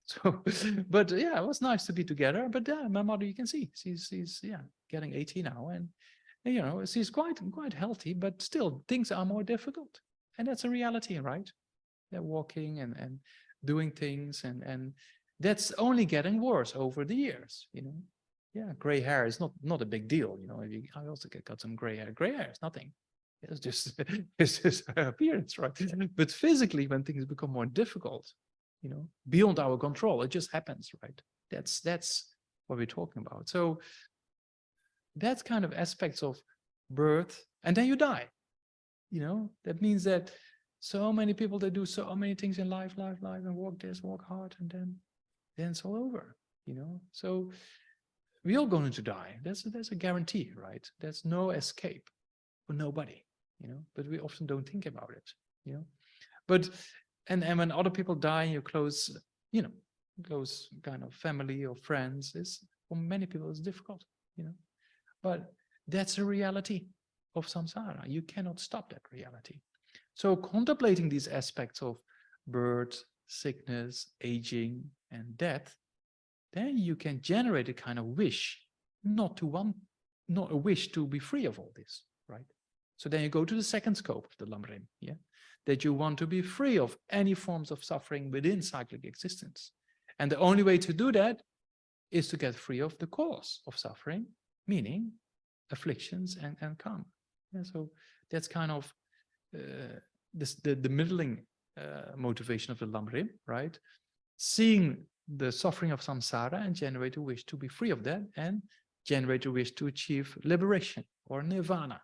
So, but it was nice to be together. But my mother, you can see, she's getting 80 now, and she's quite healthy, but still things are more difficult, and that's a reality, right? They're walking and doing things, and that's only getting worse over the years. Gray hair is not a big deal. I also got some gray hair. Gray hair is nothing. It's just it's just appearance, right? But physically, when things become more difficult, beyond our control, it just happens, right? That's what we're talking about. So that's kind of aspects of birth, and then you die. That means that so many people, they do so many things in life, and work this, work hard, and then it's all over. So we all going to die. That's a guarantee, right? There's no escape for nobody. But we often don't think about it. But and when other people die in your close kind of family or friends, is for many people it's difficult. But that's a reality of samsara. You cannot stop that reality. So contemplating these aspects of birth, sickness, aging, and death, then you can generate a kind of wish, not a wish to be free of all this, right? So then you go to the second scope of the Lam Rim, that you want to be free of any forms of suffering within cyclic existence. And the only way to do that is to get free of the cause of suffering, meaning afflictions and karma. So that's kind of the middling motivation of the Lam Rim, right? Seeing the suffering of samsara and generate a wish to be free of that, and generate a wish to achieve liberation or nirvana.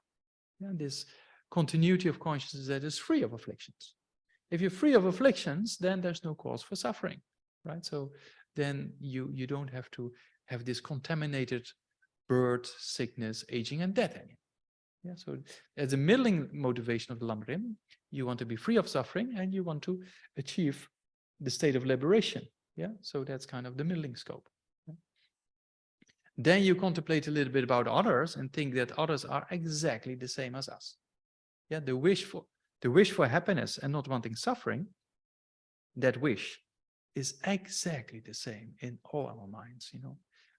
This continuity of consciousness that is free of afflictions. If you're free of afflictions, then there's no cause for suffering, right? So then you don't have to have this contaminated birth, sickness, aging, and death anymore. So as a middling motivation of the Lam Rim, you want to be free of suffering, and you want to achieve the state of liberation. So that's kind of the middling scope. Then you contemplate a little bit about others and think that others are exactly the same as us. The wish for happiness and not wanting suffering, that wish is exactly the same in all our minds.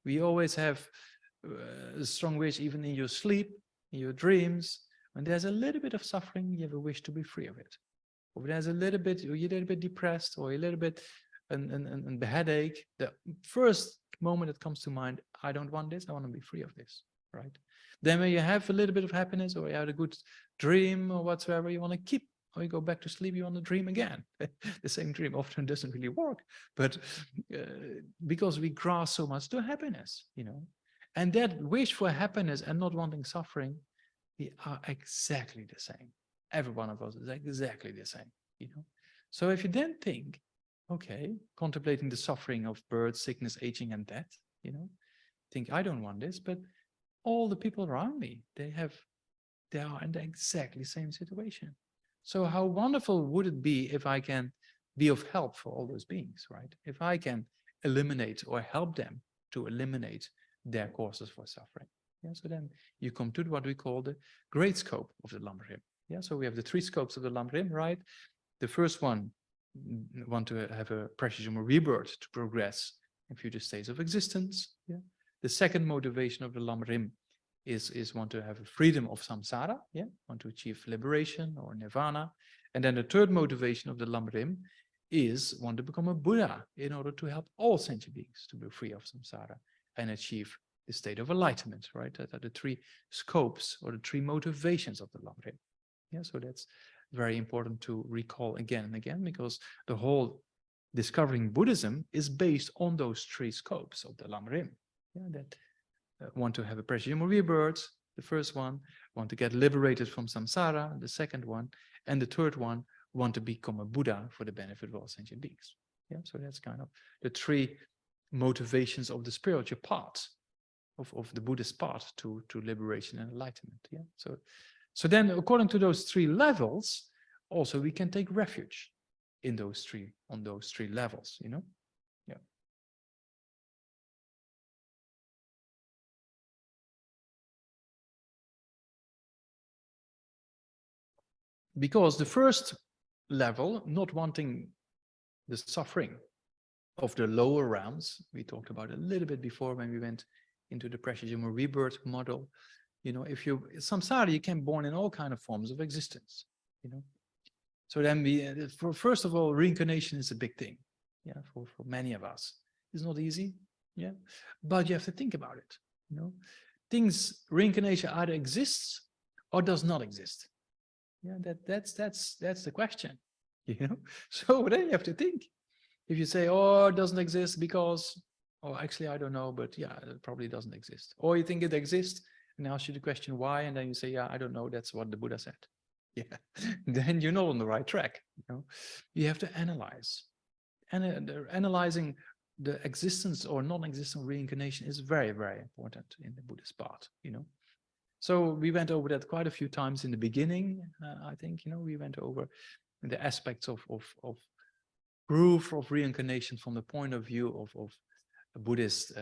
We always have a strong wish, even in your sleep, in your dreams. When there's a little bit of suffering, you have a wish to be free of it. Or there's a little bit, you're a little bit depressed, or a little bit and headache, the first moment that comes to mind, I don't want this, I want to be free of this, right? Then when you have a little bit of happiness, or you had a good dream or whatsoever, you want to keep, or you go back to sleep, you want to dream again. The same dream often doesn't really work, but because we grasp so much to happiness, And that wish for happiness and not wanting suffering, we are exactly the same. Every one of us is exactly the same, you know. So if you then think, okay, contemplating the suffering of birth, sickness, aging, and death, you know, think I don't want this, but all the people around me, they are in the exactly same situation. So how wonderful would it be if I can be of help for all those beings, right? If I can eliminate or help them to eliminate their causes for suffering. Yeah, so then you come to what we call the great scope of the Lamrim. Yeah, so we have the 3 scopes of the Lamrim, right? The first one, want to have a precious human rebirth to progress in future states of existence. Yeah. The second motivation of the Lamrim is want to have a freedom of samsara, yeah, want to achieve liberation or nirvana. And then the third motivation of the Lamrim is want to become a Buddha in order to help all sentient beings to be free of samsara and achieve the state of enlightenment, right? That are the 3 scopes or the 3 motivations of the Lamrim. Yeah, so that's very important to recall again and again, because the whole discovering Buddhism is based on those 3 scopes of the Lamrim. Yeah, that want to have a precious human rebirth, the first one, want to get liberated from samsara, the second one, and the third one, want to become a Buddha for the benefit of all sentient beings. Yeah, so that's kind of the 3 motivations of the spiritual path, of the Buddhist path to liberation and enlightenment. Yeah, so then according to those 3 levels, also we can take refuge in those 3, on those 3 levels, you know. Yeah. Because the first level, not wanting the suffering of the lower realms, we talked about a little bit before when we went into the precious human rebirth model. You know, if you samsara, you can be born in all kinds of forms of existence, you know. So then first of all, reincarnation is a big thing, yeah, for many of us. It's not easy, yeah, but you have to think about it, you know. Reincarnation either exists or does not exist. Yeah, that's the question, you know. So then you have to think. If you say, oh, it doesn't exist because, oh, actually, I don't know, but yeah, it probably doesn't exist. Or you think it exists and ask you the question why, and then you say, yeah, I don't know, that's what the Buddha said. Yeah, then you're not on the right track. You know, you have to analyze. And analyzing the existence or non-existent reincarnation is very, very important in the Buddhist path, you know. So we went over that quite a few times in the beginning. I think, you know, we went over the aspects of proof of reincarnation from the point of view of Buddhist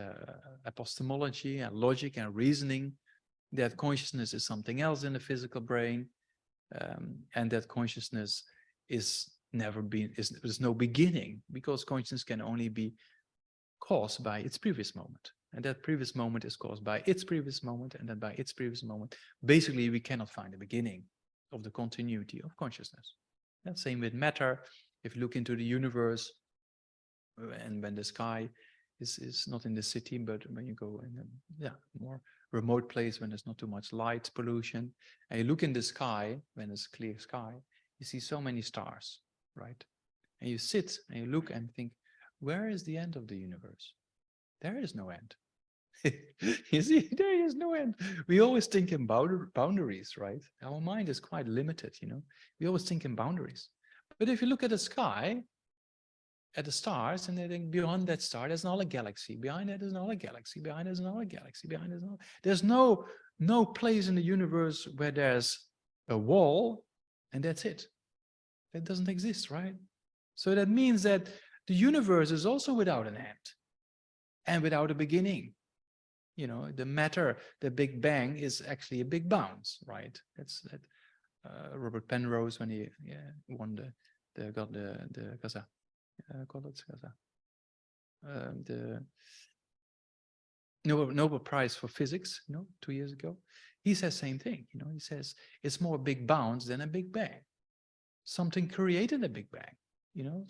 epistemology and logic and reasoning, that consciousness is something else in the physical brain, and that consciousness is there's no beginning, because consciousness can only be caused by its previous moment. And that previous moment is caused by its previous moment, and then by its previous moment. Basically, we cannot find the beginning of the continuity of consciousness. And same with matter. If you look into the universe, and when the sky is not in the city, but when you go in a more remote place, when there's not too much light pollution, and you look in the sky, when it's clear sky, you see so many stars, right? And you sit and you look and think, where is the end of the universe? There is no end. You see, there is no end. We always think in boundaries, right? Our mind is quite limited, you know. We always think in boundaries. But if you look at the sky, at the stars, and they think beyond that star, there's another galaxy. Behind that is another galaxy. Behind there's another galaxy. Behind there's another. There's no place in the universe where there's a wall and that's it. That doesn't exist, right? So that means that the universe is also without an end and without a beginning. You know, the matter, the Big Bang is actually a big bounce, right? That's that. Robert Penrose, when he won got the Gaza, call it Gaza, the Nobel Prize for Physics, you know, 2 years ago, he says same thing. You know, he says it's more a big bounce than a Big Bang. Something created a Big Bang. You know,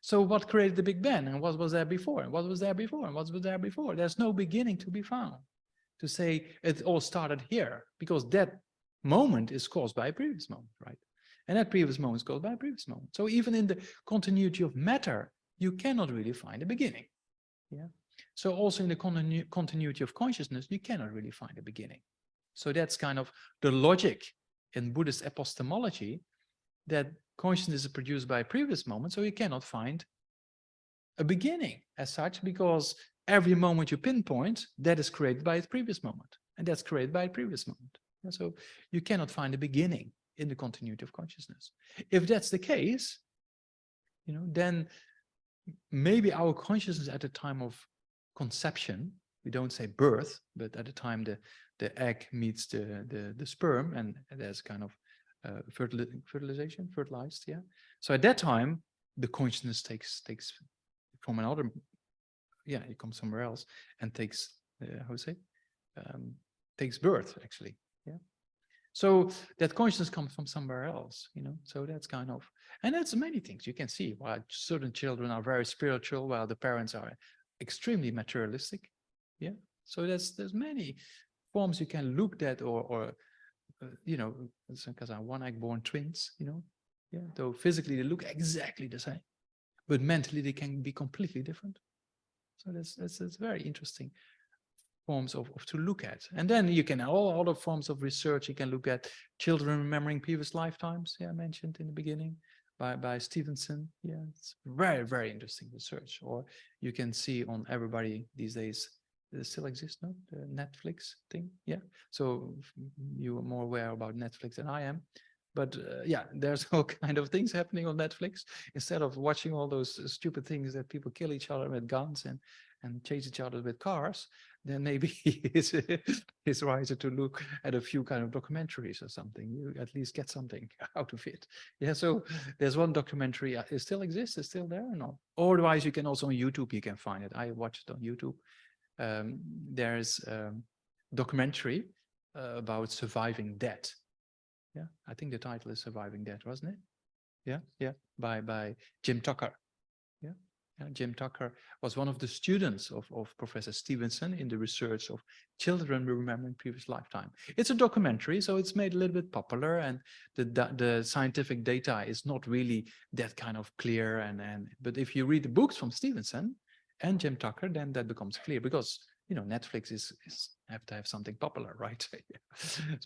so what created the Big Bang, and what was there before, and what was there before, and what was there before? There's no beginning to be found to say it all started here, because that moment is caused by a previous moment, right? And that previous moment is caused by a previous moment. So even in the continuity of matter, you cannot really find a beginning. Yeah. So also in the continuity of consciousness, you cannot really find a beginning. So that's kind of the logic in Buddhist epistemology, that consciousness is produced by a previous moment, so you cannot find a beginning as such, because every moment you pinpoint, that is created by its previous moment, and that's created by a previous moment. And so you cannot find a beginning in the continuity of consciousness. If that's the case, then maybe our consciousness at the time of conception, we don't say birth, but at the time the egg meets the sperm, and there's kind of fertilization, fertilized, yeah. So at that time, the consciousness takes from another, yeah, it comes somewhere else and takes, how to say, takes birth, actually, yeah. So that consciousness comes from somewhere else, so that's kind of, and that's many things you can see. While certain children are very spiritual, while the parents are extremely materialistic, yeah. So there's many forms you can look at, or because I'm one egg born twins, yeah. Though physically they look exactly the same, but mentally they can be completely different. So that's very interesting forms of to look at. And then you can, all other forms of research, you can look at children remembering previous lifetimes, yeah, I mentioned in the beginning, by Stevenson. Yeah, it's very, very interesting research. Or you can see on everybody these days, it still exists, no? The Netflix thing, yeah. So you are more aware about Netflix than I am. But yeah, there's all kind of things happening on Netflix. Instead of watching all those stupid things that people kill each other with guns and chase each other with cars, then maybe it's wiser to look at a few kind of documentaries or something. You at least get something out of it. Yeah, so there's one documentary, it still exists, it's still there or not? Otherwise, you can also on YouTube, you can find it. I watched it on YouTube. There's a documentary about surviving death. Yeah, I think the title is Surviving Death, wasn't it? Yeah, yeah, by Jim Tucker. Yeah. Jim Tucker was one of the students of Professor Stevenson in the research of children remembering previous lifetime. It's a documentary, so it's made a little bit popular, and the scientific data is not really that kind of clear. But if you read the books from Stevenson and Jim Tucker, then that becomes clear, because Netflix is have to have something popular, right?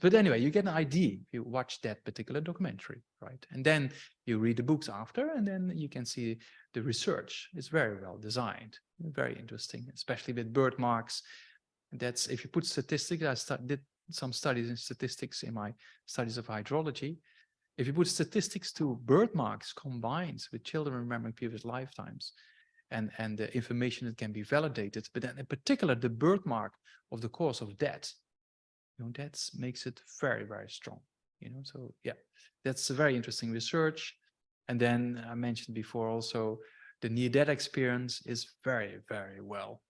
But anyway, you get an idea if you watch that particular documentary, right? And then you read the books after, and then you can see the research is very well designed, very interesting, especially with birthmarks. That's, if you put statistics, I did some studies in statistics in my studies of hydrology. If you put statistics to birthmarks combined with children remembering previous lifetimes, and the information that can be validated, but then in particular the birthmark of the cause of death, that makes it very, very strong. So yeah, that's a very interesting research. And then I mentioned before also, the near-death experience is very, very well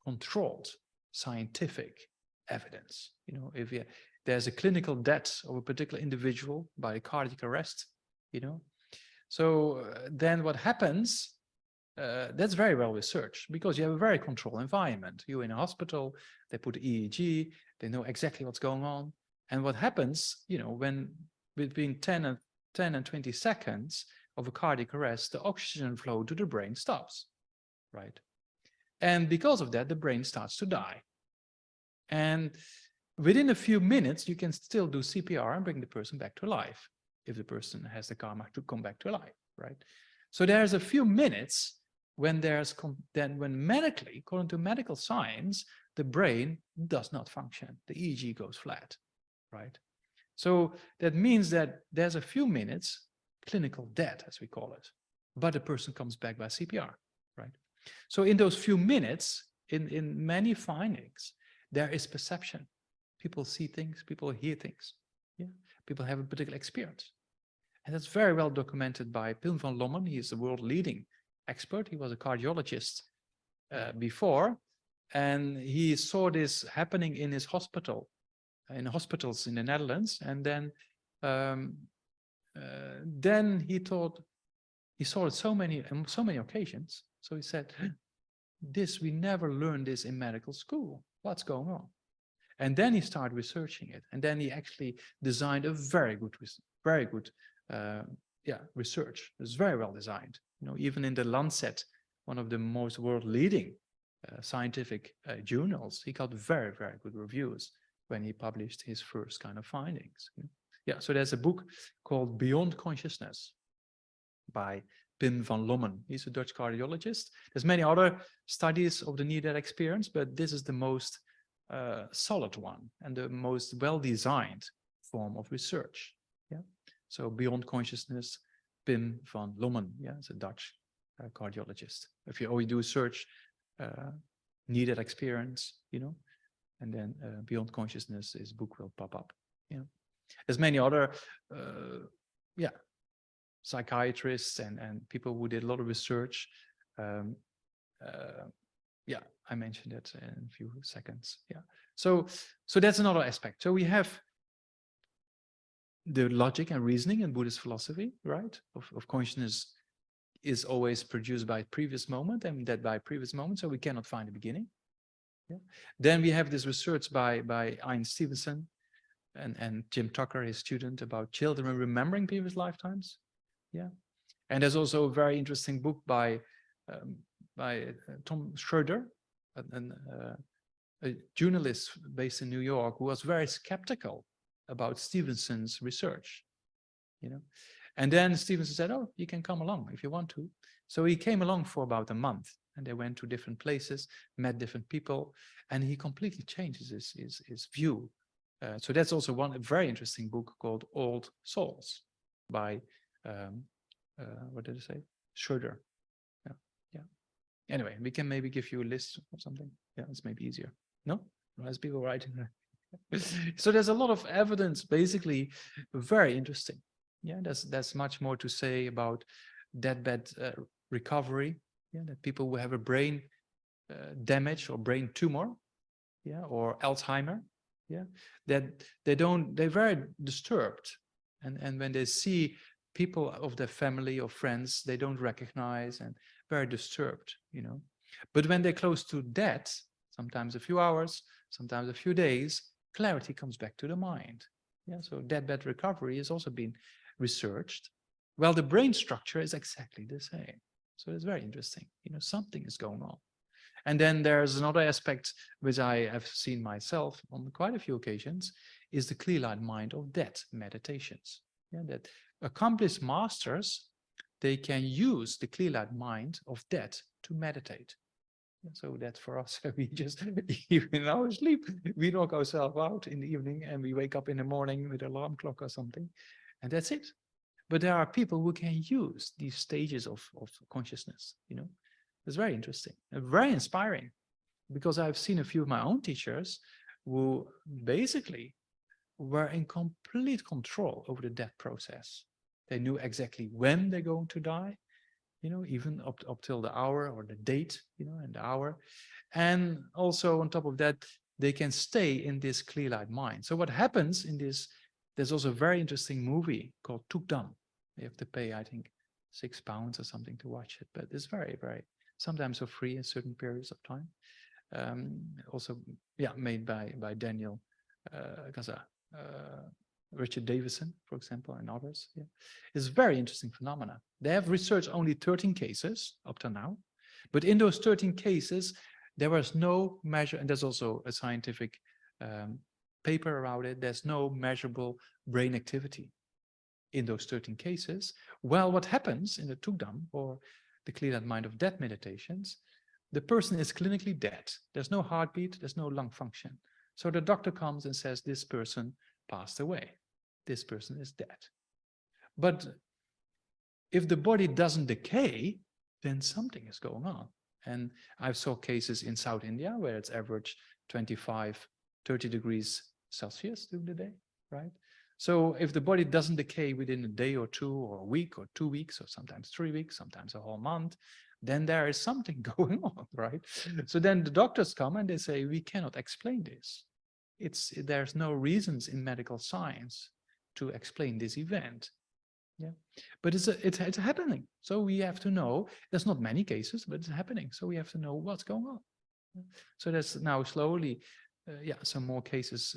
controlled scientific evidence. If there's a clinical death of a particular individual by a cardiac arrest, so then what happens, that's very well researched, because you have a very controlled environment. You're in a hospital, they put EEG, they know exactly what's going on. And what happens, when between 10 and 20 seconds of a cardiac arrest, the oxygen flow to the brain stops, right? And because of that, the brain starts to die. And within a few minutes, you can still do CPR and bring the person back to life, if the person has the karma to come back to life, right? So there's a few minutes when when medically, according to medical science, the brain does not function. The EEG goes flat, right? So that means that there's a few minutes clinical death, as we call it, but the person comes back by CPR, right? So in those few minutes, in many findings, there is perception. People see things, people hear things. Yeah, people have a particular experience. And that's very well documented by Pim van Lommern. He is the world leading expert. He was a cardiologist before, and he saw this happening in his hospital, in hospitals in the Netherlands. And then he thought, he saw it on so many occasions. So he said, we never learned this in medical school. What's going on? And then he started researching it. And then he actually designed a very good research. It's very well designed. Even in the Lancet, one of the most world leading scientific journals, he got very, very good reviews when he published his first kind of findings. Yeah, so there's a book called Beyond Consciousness by Pim van Lommel. He's a Dutch cardiologist. There's many other studies of the near-death experience, but this is the most solid one and the most well-designed form of research. Yeah. So Beyond Consciousness, Pim van Lommel. Yeah, it's a Dutch cardiologist. If you always do a search, near-death experience, and then Beyond Consciousness, his book will pop up. Yeah. There's many other, psychiatrists and people who did a lot of research. Yeah, I mentioned it in a few seconds. Yeah, so that's another aspect. So we have the logic and reasoning in Buddhist philosophy, right? Of consciousness is always produced by previous moment, and that by previous moment, so we cannot find the beginning. Yeah. Then we have this research by Ian Stevenson and Jim Tucker, his student, about children remembering previous lifetimes. Yeah, and there's also a very interesting book by Tom Schroeder, a journalist based in New York, who was very skeptical about Stevenson's research. And then Stevenson said, "Oh, you can come along if you want to." So he came along for about a month, and they went to different places, met different people, and he completely changes his view. So that's also a very interesting book called Old Souls by what did I say? Schroeder. Yeah. Anyway, we can maybe give you a list or something. Yeah, it's maybe easier. No? As people writing. So there's a lot of evidence, basically very interesting. Yeah, there's much more to say about deathbed recovery. Yeah, that people who have a brain damage or brain tumor, yeah, or Alzheimer, yeah, that they're very disturbed, and when they see people of their family or friends they don't recognize and very disturbed, but when they're close to death, sometimes a few hours, sometimes a few days, clarity comes back to the mind. Yeah, so deathbed recovery has also been researched. Well, the brain structure is exactly the same, so it's very interesting. Something is going on. And then there's another aspect which I have seen myself on quite a few occasions, is the clear-eyed mind of death meditations. Yeah, that accomplished masters, they can use the clear-eyed mind of death to meditate. So that's for us. We just, even our sleep, we knock ourselves out in the evening and we wake up in the morning with an alarm clock or something, and that's it. But there are people who can use these stages of consciousness, It's very interesting and very inspiring, because I've seen a few of my own teachers who basically were in complete control over the death process. They knew exactly when they're going to die, even up till the hour or the date, and the hour. And also on top of that, they can stay in this clear-eyed mind. So what happens in this, there's also a very interesting movie called Tukdam. You have to pay, I think, £6 or something to watch it, but it's very, very, sometimes for free in certain periods of time. Also, yeah, made by Daniel Gaza, Richard Davison, for example, and others. Yeah. It's a very interesting phenomena. They have researched only 13 cases up to now, but in those 13 cases, there was no measure, and there's also a scientific paper around it, there's no measurable brain activity in those 13 cases. Well, what happens in the Tukdam, or the clear-eyed mind of death meditations, the person is clinically dead. There's no heartbeat, there's no lung function. So the doctor comes and says, this person passed away. This person is dead. But if the body doesn't decay, then something is going on. And I saw cases in South India where it's average 25, 30 degrees Celsius during the day, right? So if the body doesn't decay within a day or two, or a week or 2 weeks, or sometimes 3 weeks, sometimes a whole month, then there is something going on, right? So then the doctors come and they say, we cannot explain this. There's no reasons in medical science to explain this event. Yeah, but it's happening. So we have to know, there's not many cases, but it's happening. So we have to know what's going on. So there's now slowly, some more cases.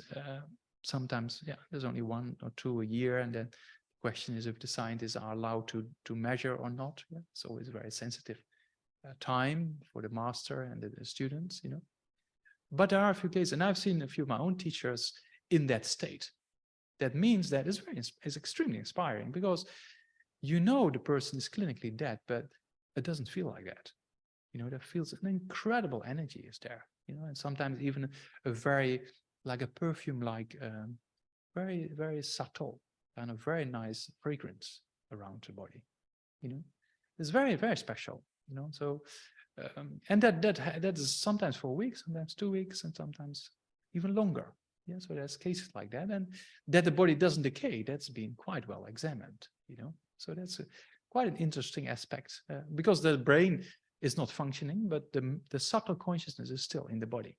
Sometimes, there's only 1 or 2 a year. And then the question is if the scientists are allowed to measure or not. Yeah, it's always very sensitive time for the master and the students, you know. But there are a few cases, and I've seen a few of my own teachers in that state. That means that it's extremely inspiring, because you know the person is clinically dead, but it doesn't feel like that. You know, that feels an incredible energy is there, you know, and sometimes even a very, like a perfume, like very, very subtle, kind of very nice fragrance around the body, you know. It's very, very special, you know. So, and that is sometimes for weeks, sometimes 2 weeks, and sometimes even longer. Yeah, so there's cases like that, and that the body doesn't decay, that's been quite well examined, you know. So that's quite an interesting aspect, because the brain is not functioning, but the subtle consciousness is still in the body.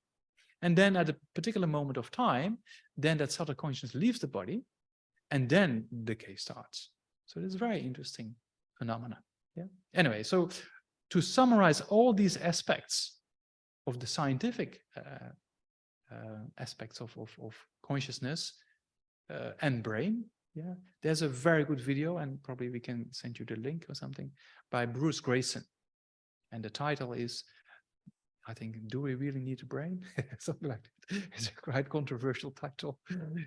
And then at a particular moment of time, then that subtle consciousness leaves the body, and then decay starts. So it's a very interesting phenomena. Yeah. Anyway, so to summarize all these aspects of the scientific aspects of consciousness and brain, yeah, there's a very good video, and probably we can send you the link or something, by Bruce Grayson, and the title is, I think, "Do We Really Need a Brain?" Something like that. It's a quite controversial title.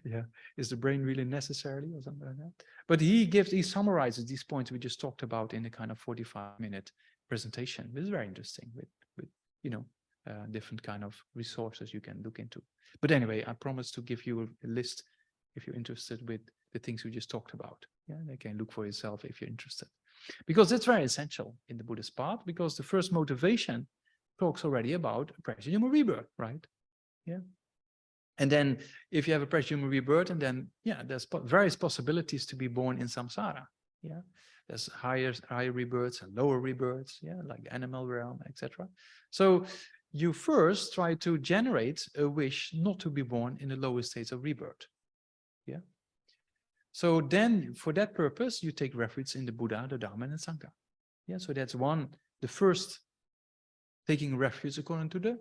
Yeah, is the brain really necessary, or something like that? But he summarizes these points we just talked about in a kind of 45-minute presentation. It's very interesting with you know, different kind of resources you can look into. But anyway, I promise to give you a list if you're interested with the things we just talked about. Yeah, you can look for yourself if you're interested, because that's very essential in the Buddhist path, because the first motivation talks already about a precious human rebirth, right? Yeah. And then if you have a precious human rebirth, and then, yeah, there's various possibilities to be born in samsara. Yeah. There's higher rebirths and lower rebirths, yeah, like the animal realm, etc. So you first try to generate a wish not to be born in the lower states of rebirth. Yeah. So then for that purpose, you take refuge in the Buddha, the Dharma, and the Sangha. Yeah. So that's the first taking refuge according to the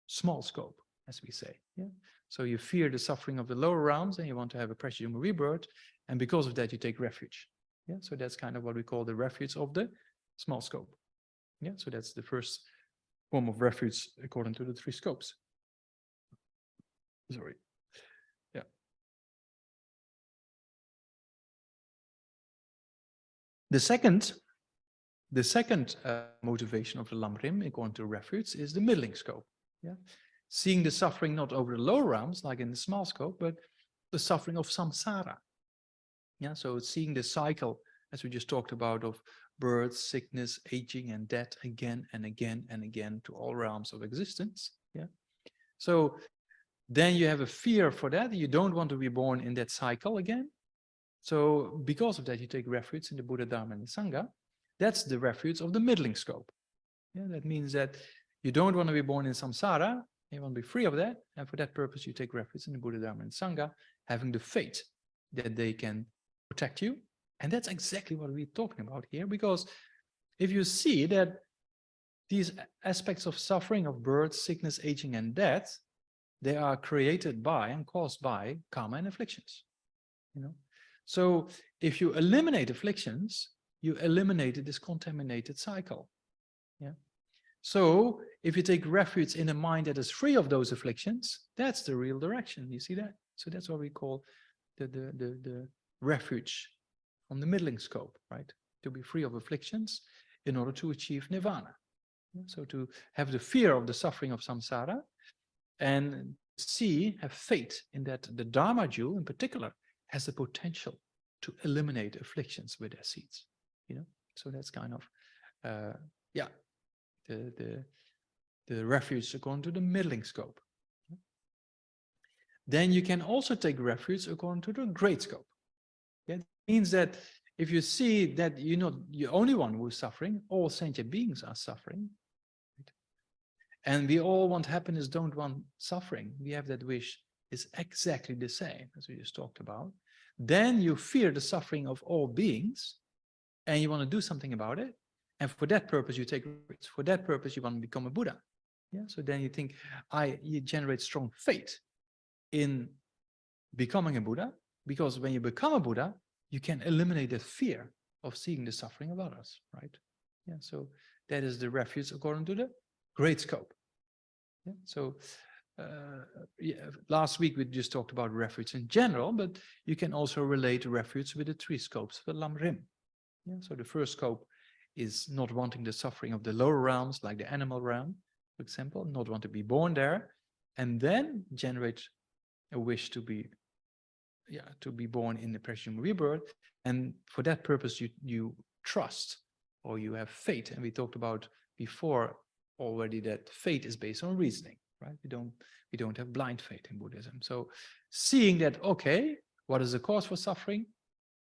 small scope, as we say. Yeah. So you fear the suffering of the lower realms, and you want to have a precious human rebirth, and because of that, you take refuge. Yeah. So that's kind of what we call the refuge of the small scope. Yeah. So that's the first form of refuge according to the 3 scopes. Sorry. Yeah. The second motivation of the Lamrim, according to refuge, is the middling scope. Yeah. Seeing the suffering not over the lower realms, like in the small scope, but the suffering of samsara. Yeah. So it's seeing the cycle, as we just talked about, of birth, sickness, aging, and death again and again and again to all realms of existence. Yeah. So then you have a fear for that. You don't want to be born in that cycle again. So because of that, you take refuge in the Buddha, Dharma, and the Sangha. That's the refuge of the middling scope. Yeah, that means that you don't want to be born in samsara, you want to be free of that, and for that purpose you take refuge in the Buddha, Dharma, and Sangha, having the faith that they can protect you. And that's exactly what we're talking about here, because if you see that these aspects of suffering of birth, sickness, aging, and death, they are created by and caused by karma and afflictions. You know, so if you eliminate afflictions, you eliminated this contaminated cycle. Yeah. So if you take refuge in a mind that is free of those afflictions, that's the real direction. You see that? So that's what we call the refuge on the middling scope, right? To be free of afflictions in order to achieve nirvana. Yeah? So to have the fear of the suffering of samsara, and have faith in that the Dharma jewel in particular has the potential to eliminate afflictions with their seeds. You know, so that's kind of yeah, the refuge according to the middling scope. Then you can also take refuge according to the great scope. That means that if you see that you're not the only one who is suffering, all sentient beings are suffering, right? And we all want happiness, don't want suffering. We have that wish is exactly the same as we just talked about. Then you fear the suffering of all beings, and you want to do something about it. And for that purpose, you take refuge. For that purpose, you want to become a Buddha. Yeah. So then you think, you generate strong faith in becoming a Buddha, because when you become a Buddha, you can eliminate the fear of seeing the suffering of others, right? Yeah, so that is the refuge according to the great scope. Yeah, so yeah, last week we just talked about refuge in general, but you can also relate refuge with the three scopes of the Lamrim. Yeah, so the first scope is not wanting the suffering of the lower realms, like the animal realm, for example, not want to be born there, and then generate a wish to be, yeah, to be born in the precious rebirth. And for that purpose, you trust or you have faith. And we talked about before already that faith is based on reasoning, right? We don't have blind faith in Buddhism. So seeing that, okay, what is the cause for suffering?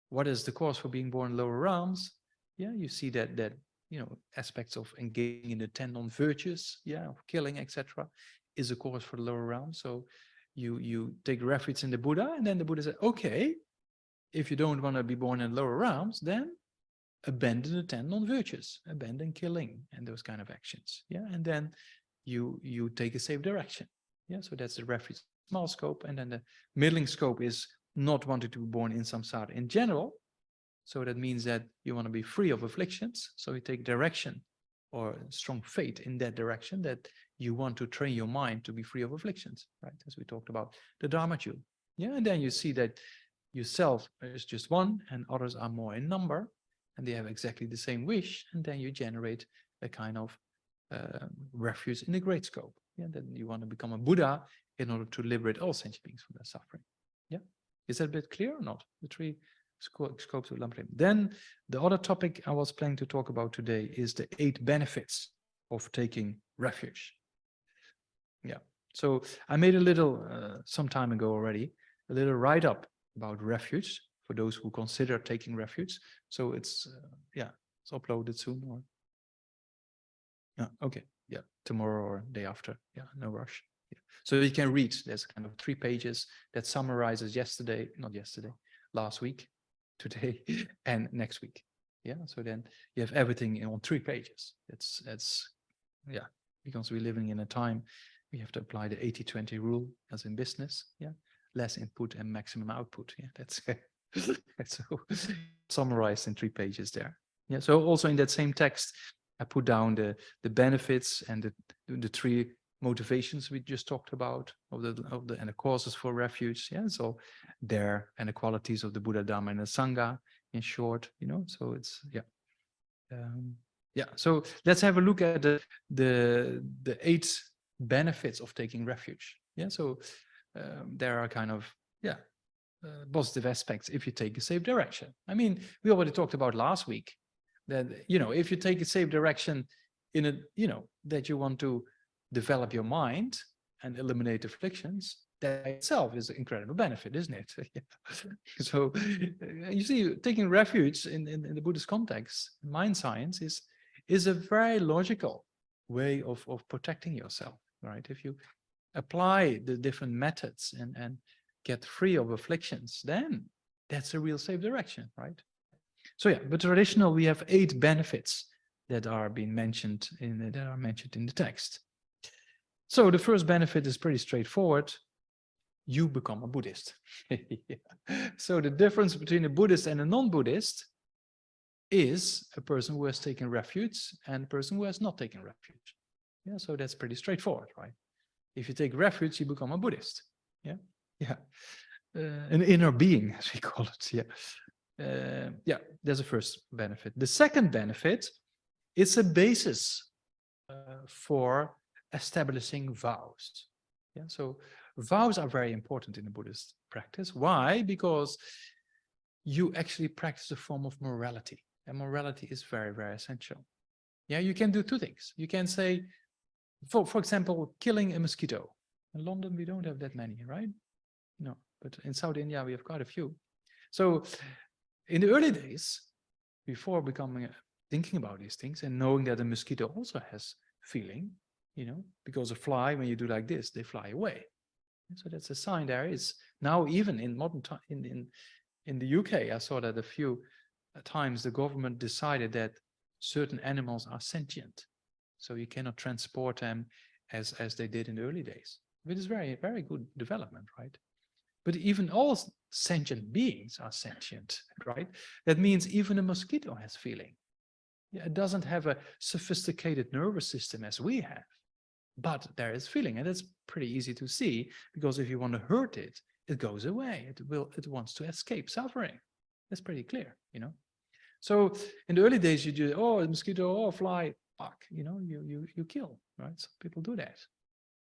What is the cause for being born in lower realms? Yeah, you see that you know, aspects of engaging in the 10 non-virtues, yeah, of killing, etc., is a cause for the lower realms. So you take refuge in the Buddha, and then the Buddha said, okay, if you don't want to be born in lower realms, then abandon the 10 non-virtues, abandon killing and those kind of actions. Yeah, and then you take a safe direction. Yeah, so that's the refuge small scope, and then the middling scope is not wanting to be born in samsara in general. So that means that you want to be free of afflictions. So you take direction or strong faith in that direction, that you want to train your mind to be free of afflictions, right? As we talked about the Dharma Tube. Yeah, and then you see that yourself is just one and others are more in number and they have exactly the same wish. And then you generate a kind of refuge in the great scope. Yeah, then you want to become a Buddha in order to liberate all sentient beings from their suffering. Yeah, is that a bit clear or not? The three scopes of Lamrim. Then the other topic I was planning to talk about today is the 8 benefits of taking refuge. Yeah, so I made a little, some time ago already, a little write-up about refuge for those who consider taking refuge. So it's, yeah, it's uploaded soon. Or yeah, okay, yeah, tomorrow or day after. Yeah, no rush. Yeah. So you can read, there's kind of 3 pages that summarizes yesterday, not yesterday, last week, today, and next week. Yeah, so then you have everything on 3 pages. That's yeah, because we're living in a time we have to apply the 80-20 rule as in business. Yeah, less input and maximum output. Yeah, that's so summarized in 3 pages there. Yeah, so also in that same text, I put down the benefits and the 3 motivations we just talked about of the and the causes for refuge. Yeah, so there, and the qualities of the Buddha, Dharma, and the Sangha in short. You know, so it's yeah. Yeah, so let's have a look at the 8 benefits of taking refuge. Yeah, so there are kind of positive aspects if you take a safe direction. I mean, we already talked about last week that, you know, if you take a safe direction in a, you know, that you want to develop your mind and eliminate afflictions, that itself is an incredible benefit, isn't it? So you see, taking refuge in the Buddhist context, mind science is a very logical way of protecting yourself, right? If you apply the different methods and get free of afflictions, then that's a real safe direction, right? So yeah, but traditional, we have 8 benefits that are being mentioned in the text. So the first benefit is pretty straightforward. You become a Buddhist. Yeah. So the difference between a Buddhist and a non-Buddhist is a person who has taken refuge and a person who has not taken refuge. Yeah, so that's pretty straightforward, right? If you take refuge, you become a Buddhist. Yeah, yeah, an inner being, as we call it. Yeah, yeah, there's a first benefit. The second benefit, it's a basis for establishing vows. Yeah, so vows are very important in the Buddhist practice. Why? Because you actually practice a form of morality, and morality is very, very essential. Yeah, you can do 2 things. You can say, for example, killing a mosquito. In London, we don't have that many, right? No, but in South India, we have quite a few. So in the early days, before thinking about these things and knowing that a mosquito also has feeling, you know, because a fly, when you do like this, they fly away. So that's a sign there is now, even in modern time, in the UK, I saw that a few times the government decided that certain animals are sentient. So you cannot transport them as they did in the early days. Which is very, very good development, right? But even all sentient beings are sentient, right? That means even a mosquito has feeling. Yeah, it doesn't have a sophisticated nervous system as we have, but there is feeling, and it's pretty easy to see, because if you want to hurt it, it goes away. It wants to escape suffering. That's pretty clear, you know. So in the early days, you do, oh, a mosquito, oh, fly, fuck, you know, you kill, right? Some people do that.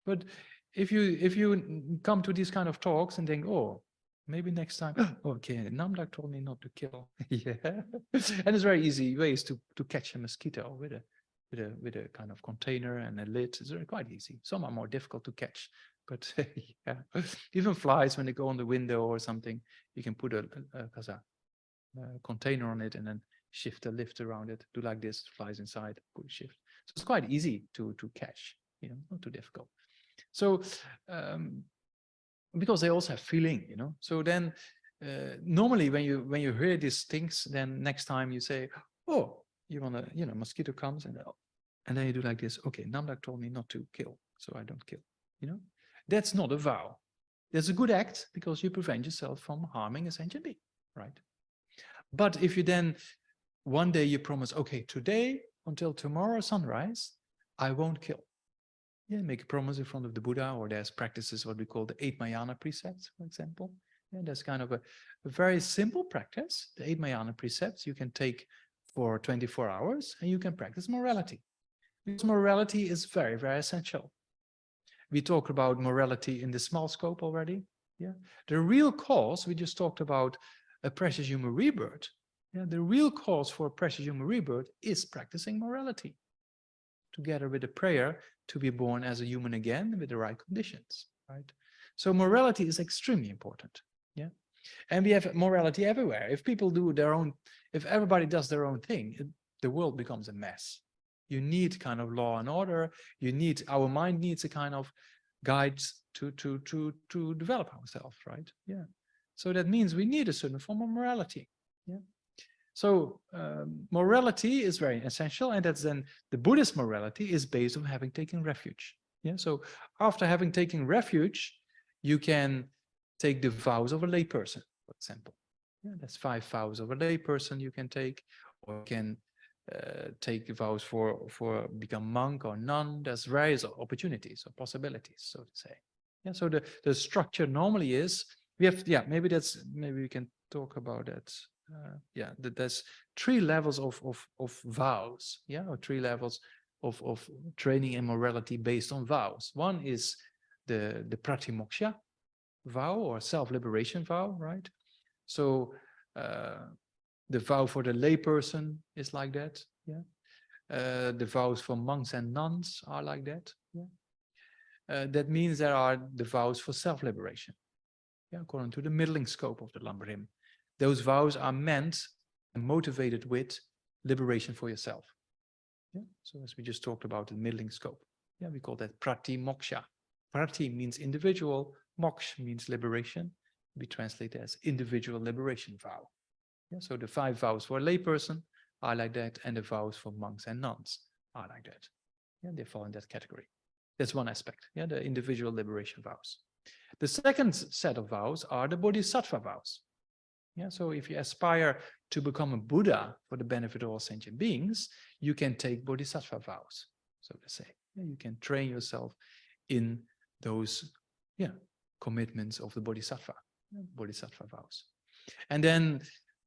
But if you come to these kind of talks and think, oh, maybe next time, okay, Namdak told me not to kill. Yeah. And it's very easy ways to catch a mosquito with a kind of container and a lid. It's quite easy. Some are more difficult to catch, but yeah. Even flies, when they go on the window or something, you can put a container on it and then shift the lift around it, do like this, flies inside, put a shift. So it's quite easy to catch, you know, not too difficult. So because they also have feeling, you know. So then normally when you hear these things, then next time you say, oh, you want to, you know, mosquito comes, and then you do like this. Okay, Namdak told me not to kill, so I don't kill, you know. That's not a vow. That's a good act, because you prevent yourself from harming a sentient being, right? But if you then one day you promise, okay, today until tomorrow sunrise, I won't kill. Yeah, make a promise in front of the Buddha, or there's practices what we call the 8 Mayana precepts, for example. Yeah, that's kind of a very simple practice. The 8 Mayana precepts you can take for 24 hours, and you can practice morality. Because morality is very, very essential. We talked about morality in the small scope already. Yeah, the real cause, we just talked about a precious human rebirth. Yeah, the real cause for a precious human rebirth is practicing morality, together with a prayer to be born as a human again with the right conditions, right? So morality is extremely important. Yeah, and we have morality everywhere. If people do their own, if everybody does their own thing, the world becomes a mess. You need kind of law and order. You need, our mind needs a kind of guides to develop ourselves, right? Yeah. So that means we need a certain form of morality. Yeah. So morality is very essential, and that's then the Buddhist morality is based on having taken refuge. Yeah. So after having taken refuge, you can take the vows of a layperson, for example. Yeah, that's 5 vows of a layperson you can take, or you can take vows for become monk or nun. There's various opportunities or possibilities, so to say. Yeah. So the structure normally is we have, yeah, maybe we can talk about that. Yeah, there's 3 levels of vows, yeah, or 3 levels of training in morality based on vows. One is the pratimoksha vow, or self-liberation vow, right? So the vow for the layperson is like that, yeah. The vows for monks and nuns are like that, yeah. That means there are the vows for self-liberation, yeah, according to the middling scope of the Lamrim. Those vows are meant and motivated with liberation for yourself. Yeah. So as we just talked about the middling scope, yeah, we call that pratimoksha. Prati means individual, moksha means liberation. We translate it as individual liberation vow. Yeah. So the 5 vows for a layperson are like that, and the vows for monks and nuns are like that. Yeah, they fall in that category. That's one aspect. Yeah, the individual liberation vows. The second set of vows are the bodhisattva vows. Yeah, so if you aspire to become a Buddha for the benefit of all sentient beings, you can take bodhisattva vows, so to say. Yeah, you can train yourself in those, yeah, commitments of the bodhisattva vows. And then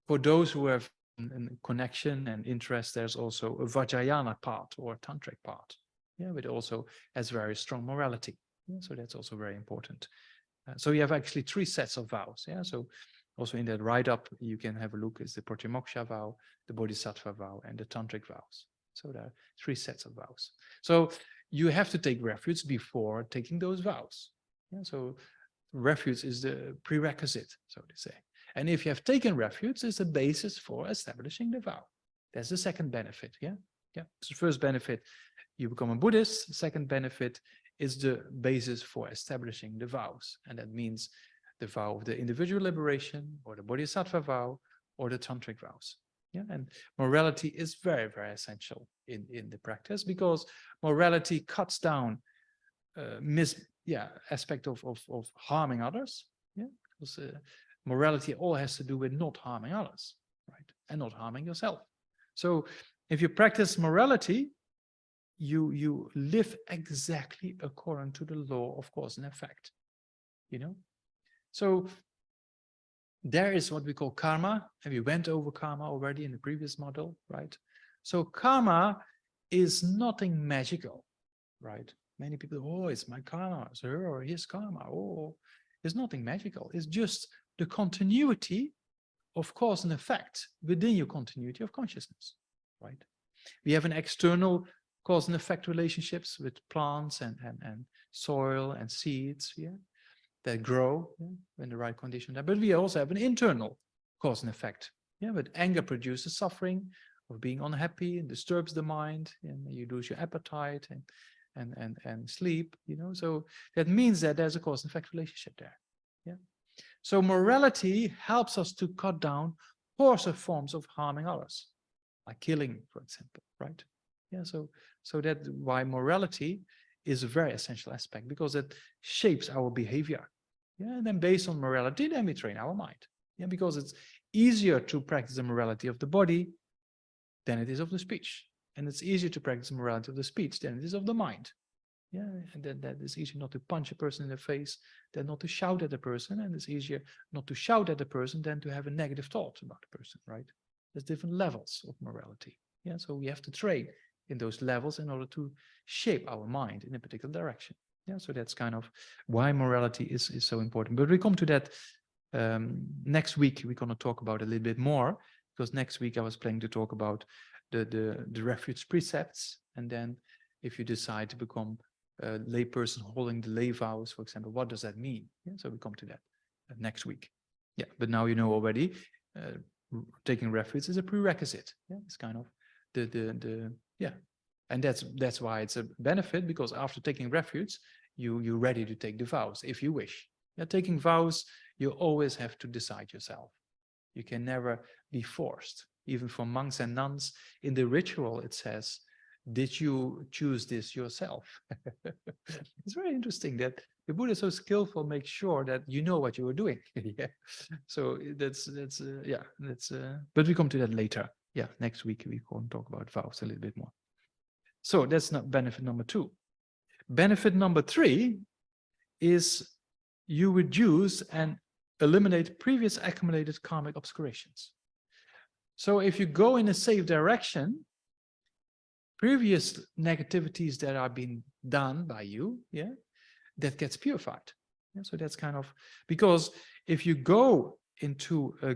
for those who have a connection and interest, there's also a Vajrayana part or a tantric part, yeah, which also has very strong morality. Yeah, so that's also very important. So you have actually 3 sets of vows. Yeah, so also in that write-up, you can have a look. Is the pratimoksha vow, the bodhisattva vow, and the tantric vows. So there are 3 sets of vows. So you have to take refuge before taking those vows. Yeah, so refuge is the prerequisite, so to say. And if you have taken refuge, it's the basis for establishing the vow. That's the second benefit. Yeah, yeah. So the first benefit, you become a Buddhist. The second benefit is the basis for establishing the vows, and that means the vow of the individual liberation, or the bodhisattva vow, or the tantric vows. Yeah, and morality is very, very essential in the practice, because morality cuts down aspect of harming others. Yeah, because morality all has to do with not harming others, right, and not harming yourself. So If you practice morality, you live exactly according to the law of cause and effect, you know? So there is what we call karma, and we went over karma already in the previous model, right? So karma is nothing magical, right? Many people, oh, it's my karma, it's her or his karma. Oh, it's nothing magical. It's just the continuity of cause and effect within your continuity of consciousness, right? We have an external cause and effect relationships with plants and soil and seeds, yeah, that grow, yeah, when the right conditions are. But we also have an internal cause and effect. Yeah, but anger produces suffering of being unhappy and disturbs the mind, and you lose your appetite and sleep, you know. So that means that there's a cause and effect relationship there. Yeah. So morality helps us to cut down coarser forms of harming others, like killing, for example, right? Yeah, so that's why morality is a very essential aspect, because it shapes our behavior. Yeah, and then based on morality, then we train our mind. Yeah, because it's easier to practice the morality of the body than it is of the speech. And it's easier to practice the morality of the speech than it is of the mind. Yeah, and that is easier not to punch a person in the face than not to shout at a person, and it's easier not to shout at a person than to have a negative thought about the person, right? There's different levels of morality. Yeah, so we have to train in those levels in order to shape our mind in a particular direction. Yeah, so that's kind of why morality is so important. But we come to that next week. We're going to talk about it a little bit more, because next week I was planning to talk about the refuge precepts, and then if you decide to become a lay person holding the lay vows, for example, what does that mean? Yeah, so we come to that next week. Yeah, but now you know already, taking refuge is a prerequisite. Yeah, it's kind of the yeah, and that's why it's a benefit, because after taking refuge, you're ready to take the vows if you wish. Yeah, taking vows, you always have to decide yourself. You can never be forced. Even for monks and nuns, in the ritual it says, did you choose this yourself? It's very interesting that the Buddha is so skillful, make sure that you know what you are doing. Yeah. So that's yeah, that's but we come to that later. Yeah, next week we can talk about vows a little bit more. So that's not benefit number 2. Benefit number 3 is you reduce and eliminate previous accumulated karmic obscurations. So if you go in a safe direction, previous negativities that are being done by you, yeah, that gets purified. Yeah, so that's kind of, because if you go into a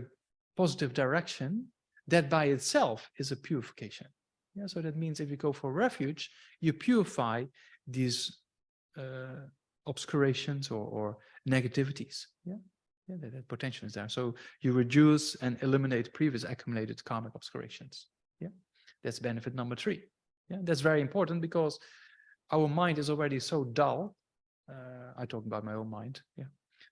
positive direction, that by itself is a purification. Yeah, so that means if you go for refuge, you purify these obscurations or negativities. Yeah, yeah, that potential is there. So you reduce and eliminate previous accumulated karmic obscurations. Yeah, that's benefit number 3. Yeah, that's very important, because our mind is already so dull. I talk about my own mind. Yeah.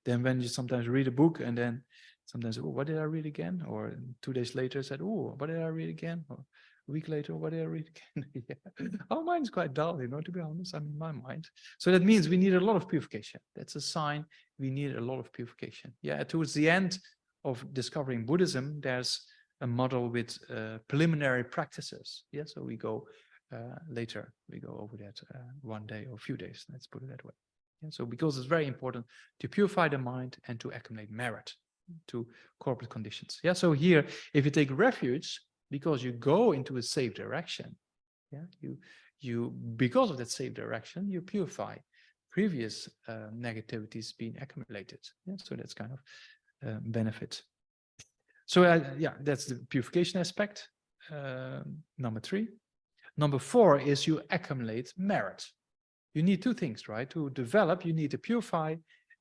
Then when you sometimes read a book and then sometimes, oh, what did I read again? Or 2 days later said, oh, what did I read again? Or a week later, what did I read again? Yeah. Our mind is quite dull, you know, to be honest. I mean, my mind. So that means we need a lot of purification. That's a sign we need a lot of purification. Yeah. Towards the end of discovering Buddhism, there's a model with preliminary practices. Yeah. So we go later, we go over that one day or a few days, let's put it that way. Yeah, so because it's very important to purify the mind and to accumulate merit to corporate conditions. Yeah, so here, if you take refuge, because you go into a safe direction, yeah, you because of that safe direction, you purify previous negativities being accumulated. Yeah, so that's kind of benefit. So yeah, that's the purification aspect, number 3. Number 4 is you accumulate merit. You need 2 things, right? To develop, you need to purify,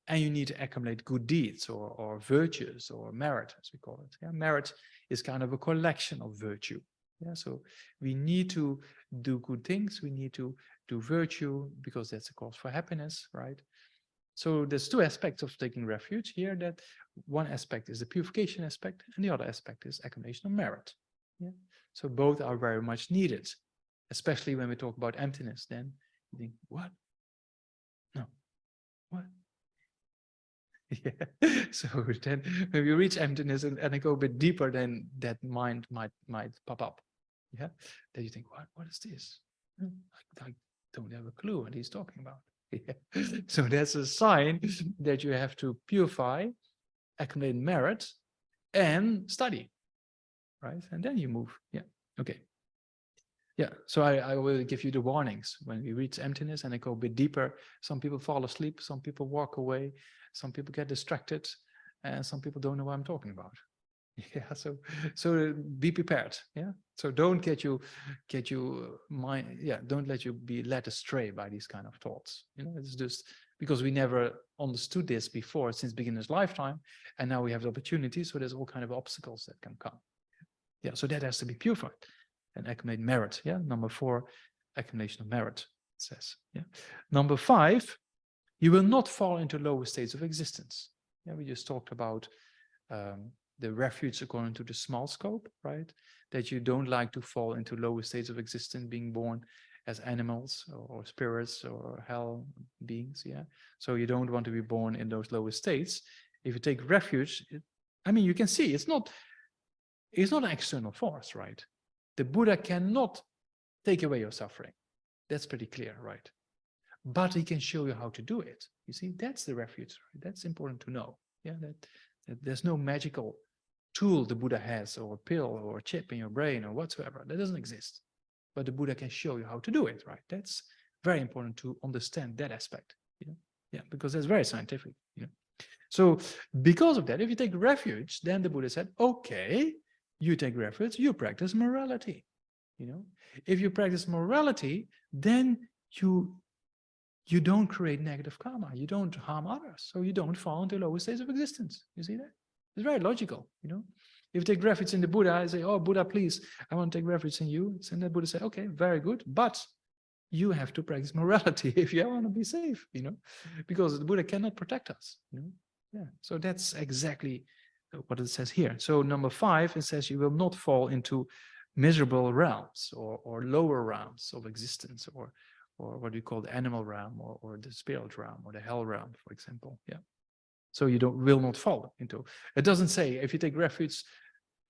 and you need to accumulate good deeds or virtues or merit, as we call it. Yeah? Merit is kind of a collection of virtue. Yeah, so we need to do good things. We need to do virtue, because that's a cause for happiness, right? So there's 2 aspects of taking refuge here. That one aspect is the purification aspect, and the other aspect is accumulation of merit. Yeah, so both are very much needed. Especially when we talk about emptiness, then you think, what? No, what? Yeah. So then when we reach emptiness and I go a bit deeper, then that mind might pop up. Yeah, then you think, what is this? I don't have a clue what he's talking about. Yeah. So that's a sign that you have to purify, accumulate merit, and study, right? And then you move. Yeah. Okay. Yeah. So I will give you the warnings when we reach emptiness and I go a bit deeper. Some people fall asleep, some people walk away, some people get distracted, and some people don't know what I'm talking about. Yeah, so be prepared. Yeah, so don't get you mind. Yeah, don't let you be led astray by these kind of thoughts. You know, it's just because we never understood this before since beginner's lifetime, and now we have the opportunity. So there's all kind of obstacles that can come. Yeah, so that has to be purified and accumulate merit. Yeah, number 4, accumulation of merit. It says. Yeah, number 5, you will not fall into lower states of existence. Yeah, we just talked about. The refuge according to the small scope, right? That you don't like to fall into lower states of existence, being born as animals or spirits or hell beings, yeah? So you don't want to be born in those lower states. If you take refuge, I mean, you can see it's not an external force, right? The Buddha cannot take away your suffering. That's pretty clear, right? But he can show you how to do it. You see, that's the refuge, right? That's important to know. Yeah, that there's no magical tool the Buddha has, or a pill, or a chip in your brain, or whatsoever. That doesn't exist. But the Buddha can show you how to do it, right? That's very important to understand that aspect. You know? Yeah, because that's very scientific. You know? So because of that, if you take refuge, then the Buddha said, okay, you take refuge, you practice morality. You know, if you practice morality, then you don't create negative karma. You don't harm others. So you don't fall into lower states of existence. You see that? It's very logical, you know. If you take refuge in the Buddha, I say, oh, Buddha, please, I want to take refuge in you. And the Buddha say, okay, very good. But you have to practice morality if you want to be safe, you know, because the Buddha cannot protect us, you know. Yeah. So that's exactly what it says here. So number 5, it says you will not fall into miserable realms or lower realms of existence, or what do you call the animal realm, or the spirit realm, or the hell realm, for example. Yeah. So you will not fall into. It doesn't say if you take refuge,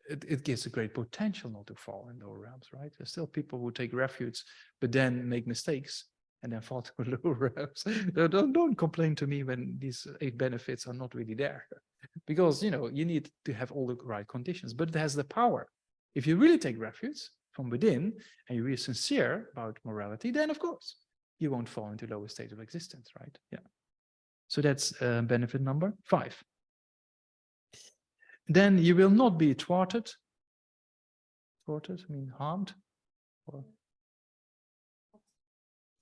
it gives a great potential not to fall in lower realms, right? There's still people who take refuge, but then make mistakes and then fall to lower realms. Don't complain to me when these 8 benefits are not really there, because you know you need to have all the right conditions. But it has the power. If you really take refuge from within and you're really sincere about morality, then of course you won't fall into lower state of existence, right? Yeah. So that's benefit number 5. Then you will not be thwarted. Thwarted, I mean harmed. Or...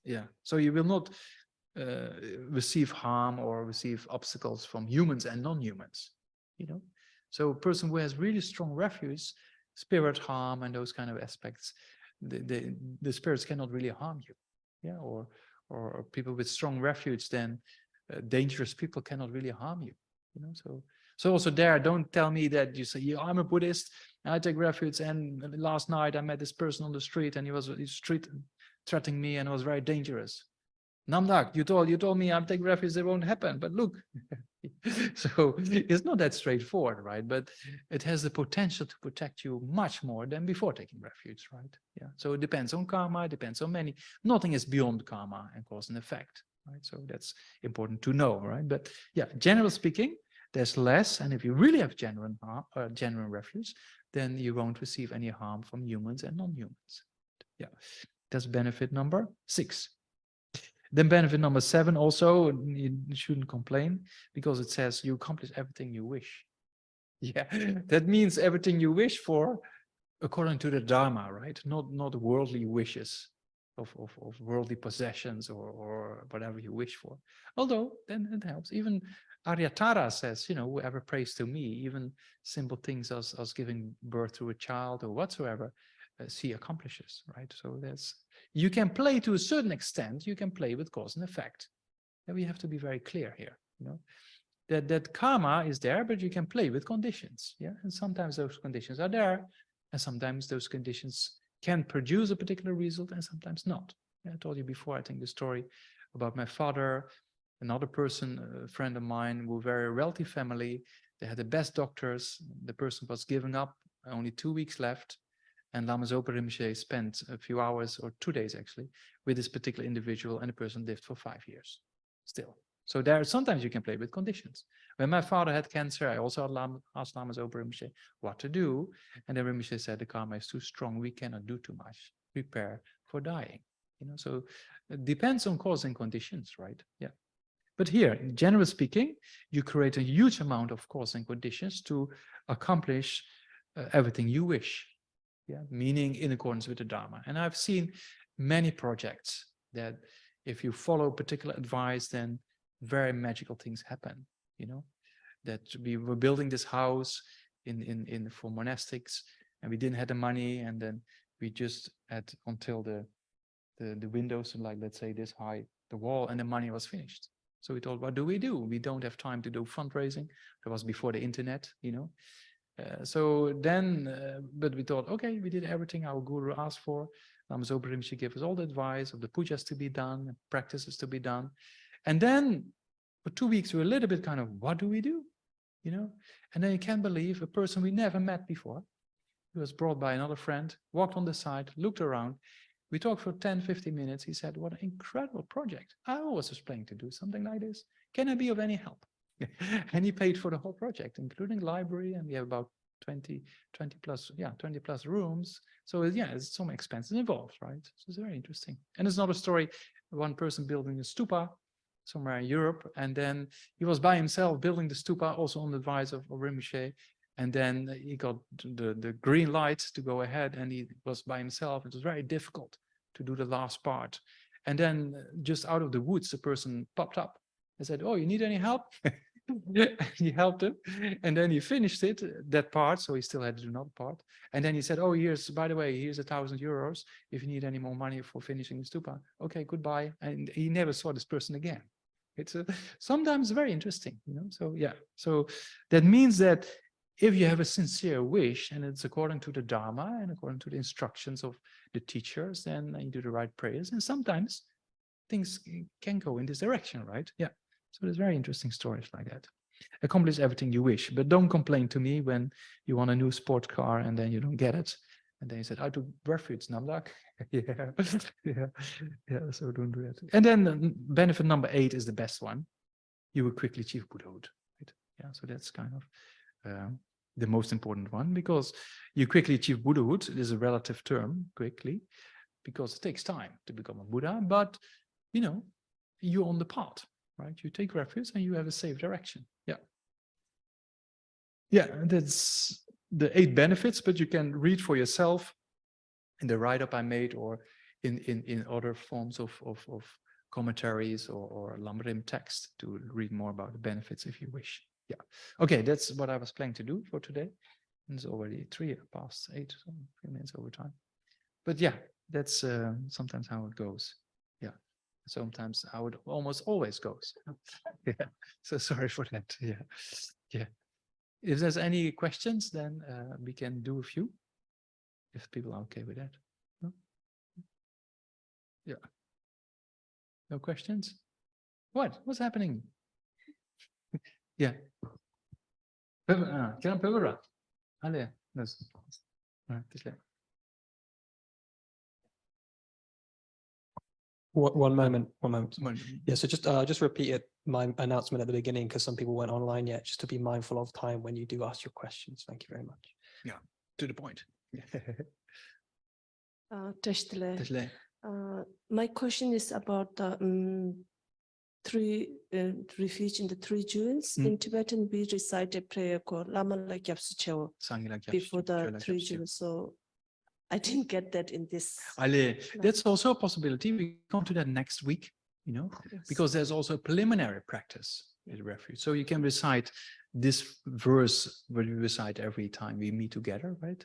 Yeah. So you will not receive harm or receive obstacles from humans and non-humans. You know. So a person who has really strong refuge, spirit harm and those kind of aspects, the spirits cannot really harm you. Yeah. Or people with strong refuge, then dangerous people cannot really harm you. You know. So also there, don't tell me that you say, yeah, I'm a Buddhist and I take refuge, and last night I met this person on the street and he was threatening me and it was very dangerous. Namdak, you told me I'm taking refuge, it won't happen. But look, so it's not that straightforward, right? But it has the potential to protect you much more than before taking refuge, right? Yeah. So it depends on karma, it depends on many. Nothing is beyond karma and cause and effect, right? So that's important to know, right? But yeah, generally speaking, there's less, and if you really have genuine refuge, then you won't receive any harm from humans and non-humans. Yeah, that's benefit number 6. Then benefit number 7, also, you shouldn't complain, because it says you accomplish everything you wish. Yeah, that means everything you wish for according to the Dharma, right? Not worldly wishes of worldly possessions or whatever you wish for. Although then it helps. Even Aryatara says, you know, whoever prays to me, even simple things as giving birth to a child or whatsoever, she accomplishes, right? So you can play to a certain extent, you can play with cause and effect. And we have to be very clear here, you know, that karma is there, but you can play with conditions. Yeah. And sometimes those conditions are there, and sometimes those conditions can produce a particular result and sometimes not. Yeah, I told you before, I think, the story about my father, another person, a friend of mine, who were a very wealthy family. They had the best doctors. The person was giving up, only 2 weeks left. And Lama Zopa Rinpoche spent a few hours or 2 days actually with this particular individual, and the person lived for 5 years still. So there sometimes you can play with conditions. When my father had cancer, I also asked Lama Zopa Rinpoche what to do. And then Rinpoche said, the karma is too strong, we cannot do too much. Prepare for dying. So it depends on cause and conditions, right? Yeah. But here, generally speaking, you create a huge amount of cause and conditions to accomplish everything you wish. Yeah, meaning in accordance with the Dharma. And I've seen many projects that if you follow particular advice, then very magical things happen. That we were building this house for monastics, and we didn't have the money, and then we just had until the windows, like let's say this high, the wall, and the money was finished. So we thought, what do? We don't have time to do fundraising. That was before the internet, so then, but we thought, okay, we did everything our guru asked for. Lama Zopa Rinpoche gave us all the advice of the pujas to be done, practices to be done. And then for 2 weeks, we were a little bit kind of, what do? And then you can't believe a person we never met before. He was brought by another friend, walked on the side, looked around. We talked for 10, 15 minutes. He said, what an incredible project. I always was planning to do something like this. Can I be of any help? And he paid for the whole project, including library, and we have about 20 plus rooms. So yeah, there's some expenses involved, right? So it's very interesting. And it's not a story, one person building a stupa somewhere in Europe, and then he was by himself building the stupa, also on the advice of Rinpoche. And then he got the green light to go ahead, and he was by himself. It was very difficult to do the last part. And then just out of the woods, a person popped up and said, oh, you need any help? He helped him, and then he finished that part, so he still had to do another part. And then he said, oh, by the way, here's €1,000 if you need any more money for finishing the stupa. Okay, goodbye. And he never saw this person again. It's sometimes very interesting, so yeah. So that means that if you have a sincere wish, and it's according to the Dharma and according to the instructions of the teachers, then you do the right prayers, and sometimes things can go in this direction, right? Yeah. So there's very interesting stories like that. Accomplish everything you wish, but don't complain to me when you want a new sport car and then you don't get it. And then you said, I took refuge, Namdak. yeah. So don't do that. And then benefit number 8 is the best one. You will quickly achieve Buddhahood. Right? Yeah. So that's kind of the most important one, because you quickly achieve Buddhahood. It is a relative term, quickly, because it takes time to become a Buddha, but you're on the path. Right, you take refuge and you have a safe direction. Yeah, that's the 8 benefits, but you can read for yourself in the write-up I made, or in other forms of commentaries or Lamrim text to read more about the benefits if you wish. Yeah, okay, that's what I was planning to do for today. It's already 3 past 8, so a few minutes over time. But yeah, that's sometimes how it goes. Yeah. Sometimes how it almost always goes. Yeah. So sorry for that. Yeah. If there's any questions, then we can do a few, if people are okay with that. No? Yeah. No questions? What's happening? Yeah. Kan pövra? Allez. One moment. Yeah, so just repeat my announcement at the beginning, because some people weren't online yet, just to be mindful of time when you do ask your questions. Thank you very much. Yeah, to the point. My question is about the refuge in the 3 jewels. In Tibetan, we recite a prayer called Lama Lak Yapsu Chewa before the 3 jewels. So I didn't get that in this. That's also a possibility. We come to that next week, Yes. because there's also a preliminary practice at refuge. So you can recite this verse where we recite every time we meet together, right?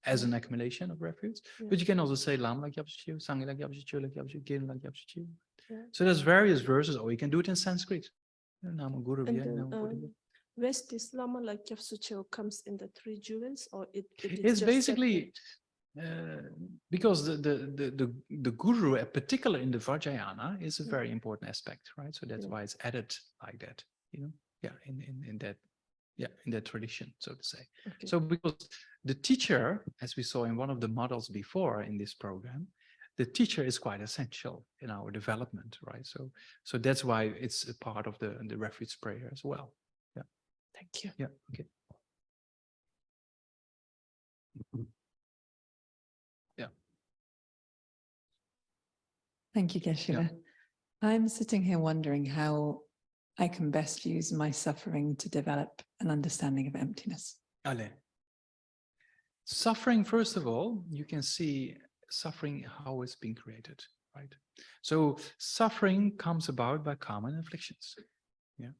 As an accumulation of refuge. Yeah. But you can also say Lam Lak Yapsu Chewa, Sangha Lak Yapsu Chewa, Lak Yapsu Gin Lak Yapsu Chewa. So there's various verses, or you can do it in Sanskrit. Where's this Lama Lak Yapsu Chewa comes in the 3 jewels, or it's just basically because the guru, in particular in the Vajrayana, is a very important aspect, right? So that's why it's added like that, in that tradition, so to say. Okay. So because the teacher, as we saw in one of the models before in this program, the teacher is quite essential in our development, right? So that's why it's a part of the refuge prayer as well. Yeah. Thank you. Yeah. Okay. Yeah. Thank you, Geshe. I'm sitting here wondering how I can best use my suffering to develop an understanding of emptiness. Allez. Suffering, first of all, you can see suffering, how it's been created, right? So suffering comes about by karma and afflictions. Yeah.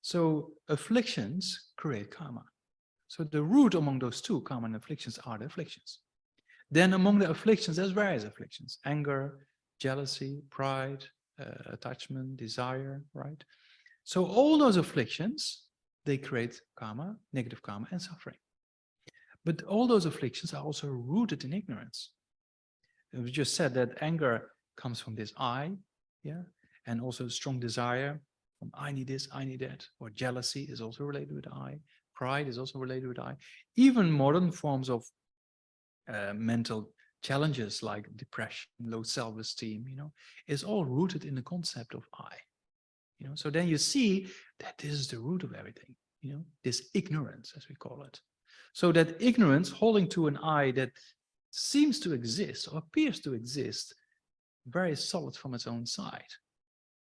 So afflictions create karma. So the root among those two, karma and afflictions, are the afflictions. Then among the afflictions, there's various afflictions: anger, jealousy, pride, attachment, desire, right? So all those afflictions, they create karma, negative karma, and suffering. But all those afflictions are also rooted in ignorance. We just said that anger comes from this I, yeah, and also strong desire from I need this, I need that, or jealousy is also related with I, pride is also related with I. Even modern forms of mental challenges like depression, low self-esteem, is all rooted in the concept of I. So then you see that this is the root of everything, this ignorance, as we call it. So that ignorance, holding to an I that seems to exist or appears to exist, very solid from its own side,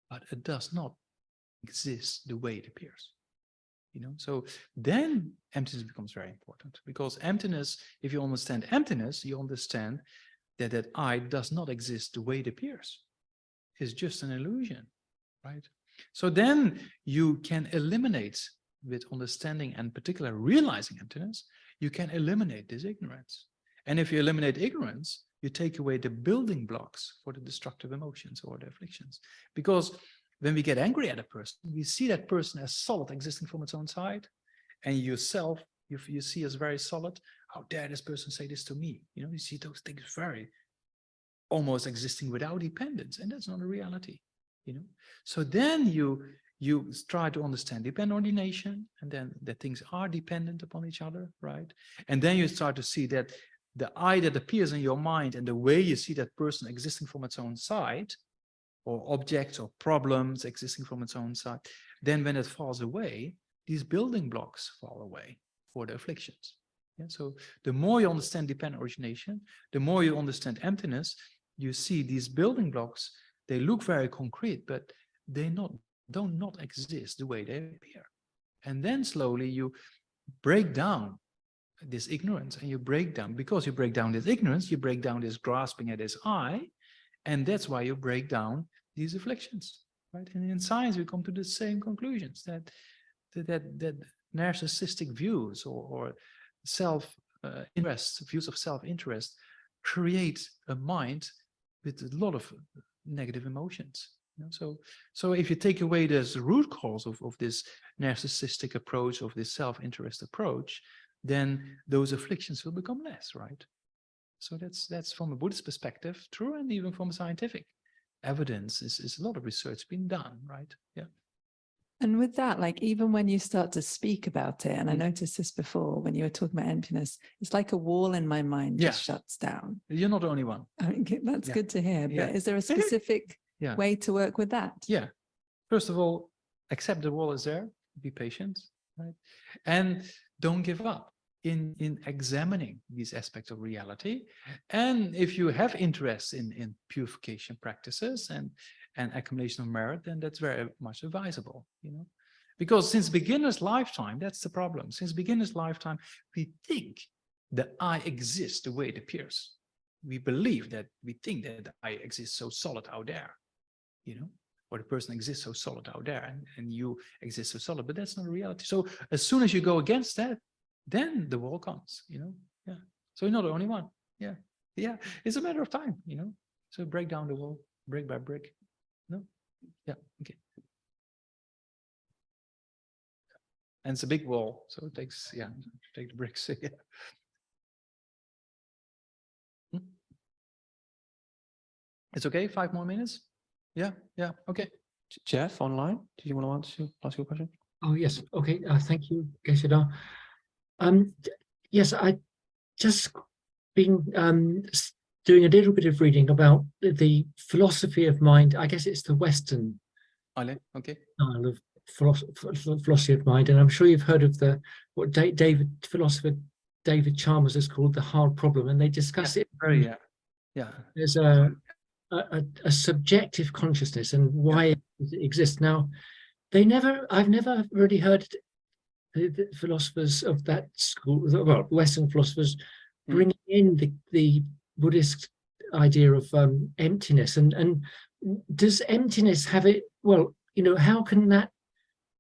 but it does not exist the way it appears. So then emptiness becomes very important, because emptiness, if you understand emptiness, you understand that that I does not exist the way it appears. It's just an illusion, right? So then you can eliminate, with understanding and particularly realizing emptiness, you can eliminate this ignorance. And if you eliminate ignorance, you take away the building blocks for the destructive emotions or the afflictions. Because when we get angry at a person, we see that person as solid, existing from its own side, and yourself, you see as very solid. How dare this person say this to me? You see those things very almost existing without dependence, and that's not a reality. So then you try to understand dependent ordination, and then that things are dependent upon each other, right? And then you start to see that the I that appears in your mind and the way you see that person existing from its own side, or objects or problems existing from its own side, then when it falls away, these building blocks fall away for the afflictions. Yeah? So the more you understand dependent origination, the more you understand emptiness, you see these building blocks, they look very concrete, but they do not exist the way they appear. And then slowly you break down this ignorance, and you break down, because you break down this ignorance, you break down this grasping at this I, and that's why you break down these afflictions, right? And in science, we come to the same conclusions, that narcissistic views or self-interest, views of self-interest, create a mind with a lot of negative emotions. So if you take away this root cause of this narcissistic approach, of this self-interest approach, then those afflictions will become less, right? So that's from a Buddhist perspective true, and even from scientific evidence is a lot of research being done, right? Yeah. And with that, like, even when you start to speak about it, and I noticed this before when you were talking about emptiness, it's like a wall in my mind just shuts down. You're not the only one. I mean, that's good to hear, but is there a specific way to work with that? Yeah. First of all, accept the wall is there, be patient, right? And don't give up in examining these aspects of reality. And if you have interest in purification practices and accumulation of merit, then that's very much advisable, because since beginner's lifetime, that's the problem. Since beginner's lifetime, we think that I exist the way it appears. We believe that, we think that I exist so solid out there, or the person exists so solid out there, and you exist so solid, but that's not a reality. So as soon as you go against that, then the wall comes, yeah. So you're not the only one. Yeah. It's a matter of time, So break down the wall, brick by brick. No? Yeah. Okay. And it's a big wall, so it takes, take the bricks. Yeah. It's okay. 5 more minutes. Yeah. Okay. Jeff, online, did you want to ask your question? Oh, yes. Okay. Thank you, Geshe. Yes, just been doing a little bit of reading about the philosophy of mind. I guess it's the Western Okay. style of philosophy of mind, and I'm sure you've heard of what philosopher David Chalmers has called the hard problem, and they discuss it. There's a subjective consciousness and why it exists. Now, I've never really heard the philosophers of that school, well, Western philosophers, bringing in the Buddhist idea of emptiness. And does emptiness have it? Well, how can that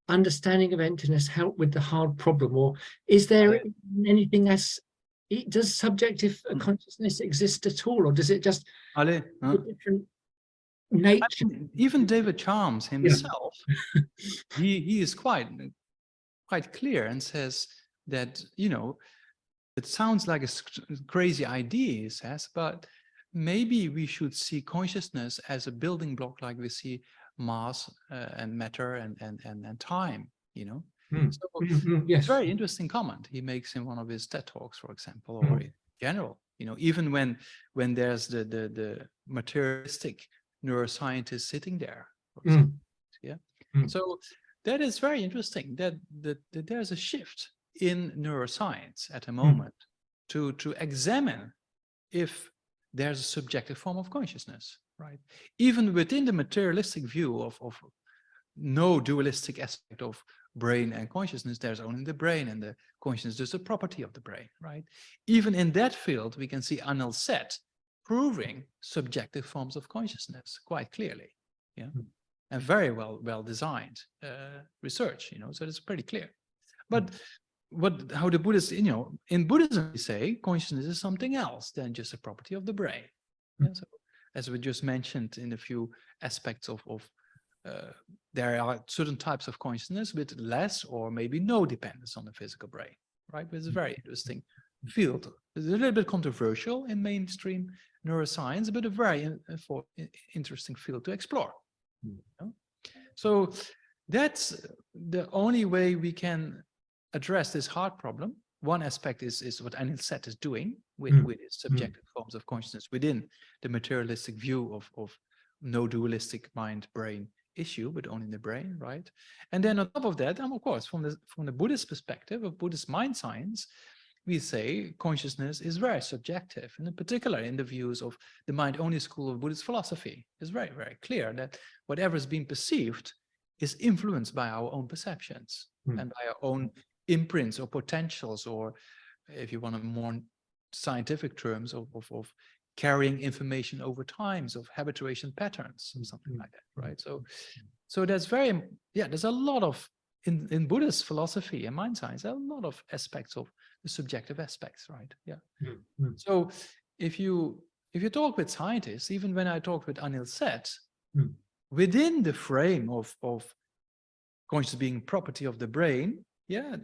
understanding of emptiness help with the hard problem, or is there anything as? Does subjective consciousness exist at all, or does it just different nature? Even David Chalmers himself, he is quite clear and says that, it sounds like a crazy idea, he says, but maybe we should see consciousness as a building block, like we see mass and matter and time, So it's a very interesting comment he makes in one of his TED Talks, for example, or in general, even when there's the materialistic neuroscientist sitting there, for example, So that is very interesting that there's a shift in neuroscience at the moment to examine if there's a subjective form of consciousness, right? Even within the materialistic view of no dualistic aspect of brain and consciousness, there's only the brain, and the consciousness is a property of the brain, right? Even in that field, we can see Anil Seth proving subjective forms of consciousness quite clearly, and very well designed research, so it's pretty clear. But how the Buddhists, in Buddhism, we say consciousness is something else than just a property of the brain. So, as we just mentioned in a few aspects of there are certain types of consciousness with less or maybe no dependence on the physical brain, right? But it's a very interesting field. It's a little bit controversial in mainstream neuroscience, but a very interesting field to explore. So that's the only way we can address this hard problem. One aspect is what Anil Seth is doing with its subjective forms of consciousness within the materialistic view of no dualistic mind-brain issue, but only the brain, right? And then on top of that, and of course, from the Buddhist perspective of Buddhist mind science, we say consciousness is very subjective, and in particular in the views of the mind-only school of Buddhist philosophy. It's very, very clear that whatever is being perceived is influenced by our own perceptions and by our own imprints or potentials, or if you want a more scientific terms of carrying information over times, of habituation patterns or something like that, right? So that's there's a lot of in Buddhist philosophy and mind science, a lot of aspects of the subjective aspects, right? So if you talk with scientists, even when I talked with Anil Seth, within the frame of consciousness being property of the brain,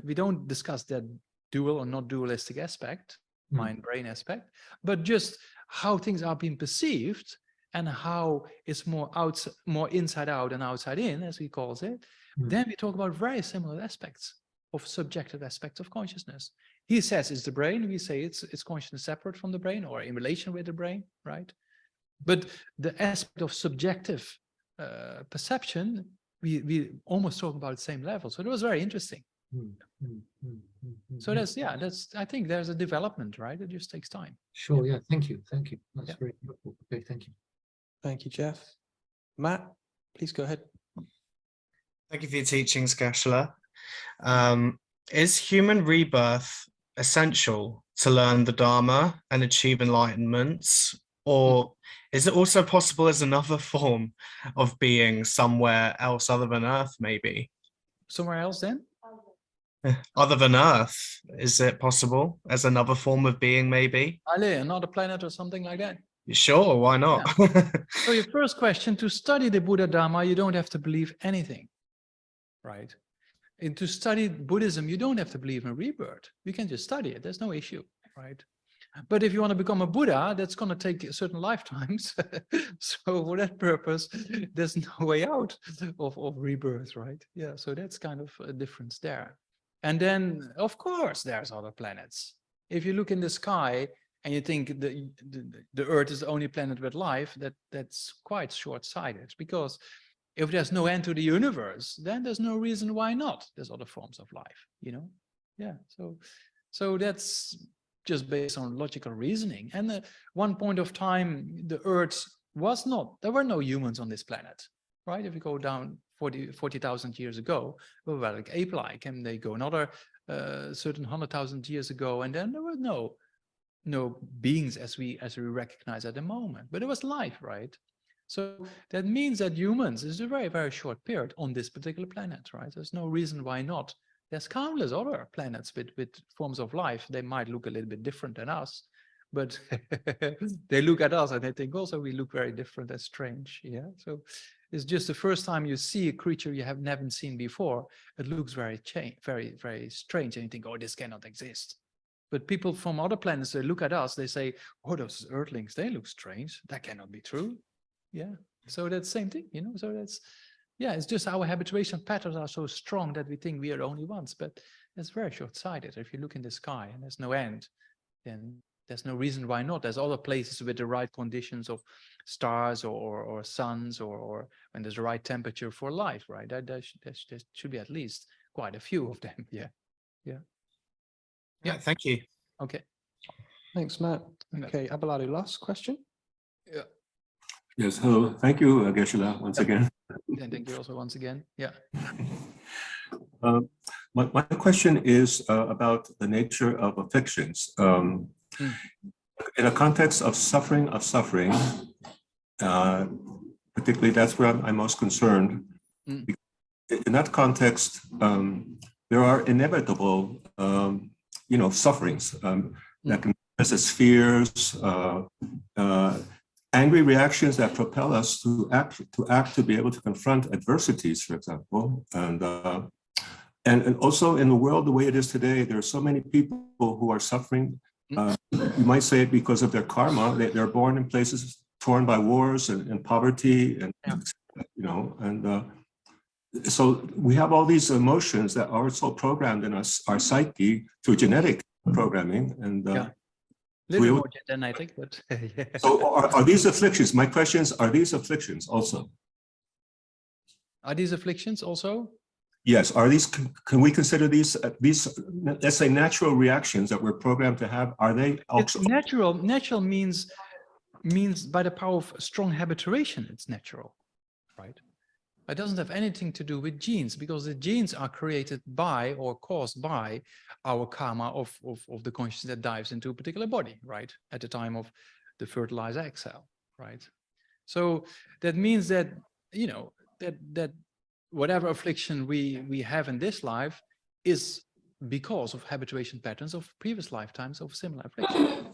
we don't discuss that dual or not dualistic aspect, mind-brain aspect, but just how things are being perceived and how it's more inside out and outside in, as he calls it. Then we talk about very similar aspects of subjective aspects of consciousness. He says it's the brain, we say it's consciousness separate from the brain or in relation with the brain, right? But the aspect of subjective perception, we almost talk about the same level. So it was very interesting. So I think there's a development, right? It just takes time. Sure, thank you. That's very helpful. Okay, thank you. Thank you, Jeff. Matt, please go ahead. Thank you for your teachings, Geshe. Is human rebirth essential to learn the Dharma and achieve enlightenment? Or is it also possible as another form of being somewhere else other than Earth, maybe? Somewhere else then? Other than Earth, is it possible as another form of being, maybe? Another planet or something like that? Sure, why not? So your first question, to study the Buddha Dharma, you don't have to believe anything, right? And to study Buddhism, you don't have to believe in rebirth. You can just study it. There's no issue, right? But if you want to become a Buddha, that's going to take certain lifetimes. So for that purpose, there's no way out of rebirth, right? So that's kind of a difference there. And then, of course, there's other planets. If you look in the sky and you think the Earth is the only planet with life, that's quite short-sighted, because if there's no end to the universe, then there's no reason why not. There's other forms of life, you know? Yeah, so that's just based on logical reasoning. And at one point of time, the Earth was not, there were no humans on this planet, right? If you go down 40,000 years ago, we were like ape-like, and they go another certain 100,000 years ago, and then there were no beings as we recognize at the moment, but it was life, right? So that means that humans is a very, very short period on this particular planet, right? There's no reason why not. There's countless other planets with forms of life. They might look a little bit different than us, but they look at us and they think also we look very different and strange. Yeah. So it's just the first time you see a creature you have never seen before, it looks very very strange, and you think, oh, this cannot exist. But people from other planets, they look at us, they say, oh, those Earthlings, they look strange. That cannot be true. Yeah. So that's the same thing, you know. So that's, yeah, it's just our habituation patterns are so strong that we think we are the only ones, but it's very short-sighted. If you look in the sky and there's no end, then there's no reason why not. There's other places with the right conditions of stars or suns, or when there's the right temperature for life, right? There should be at least quite a few of them. Yeah. Yeah. Yeah, thank you. Okay. Thanks, Matt. Okay, Abelardo, last question. Yeah. Yes, hello. Thank you, Geshe, once again. And thank you also once again. Yeah. My question is about the nature of afflictions. In a context of suffering, particularly that's where I'm most concerned. In that context, there are inevitable, sufferings that can manifest as fears, angry reactions that propel us to act to be able to confront adversities, for example, and also in the world the way it is today, there are so many people who are suffering. You might say it because of their karma. They're born in places torn by wars and poverty, and so we have all these emotions that are so programmed in us, our psyche, through genetic programming, and. A little more genetic, but yeah. So are these afflictions? My question is, are these afflictions also? Are these afflictions also? Yes. Are these? Can we consider these let's say natural reactions that we're programmed to have? Are they also it's natural? Natural means by the power of strong habituation. It's natural, right? It doesn't have anything to do with genes, because the genes are created by or caused by our karma of the consciousness that dives into a particular body, right? At the time of the fertilized egg cell, right? So that means that, you know, that whatever affliction we have in this life is because of habituation patterns of previous lifetimes of similar affliction.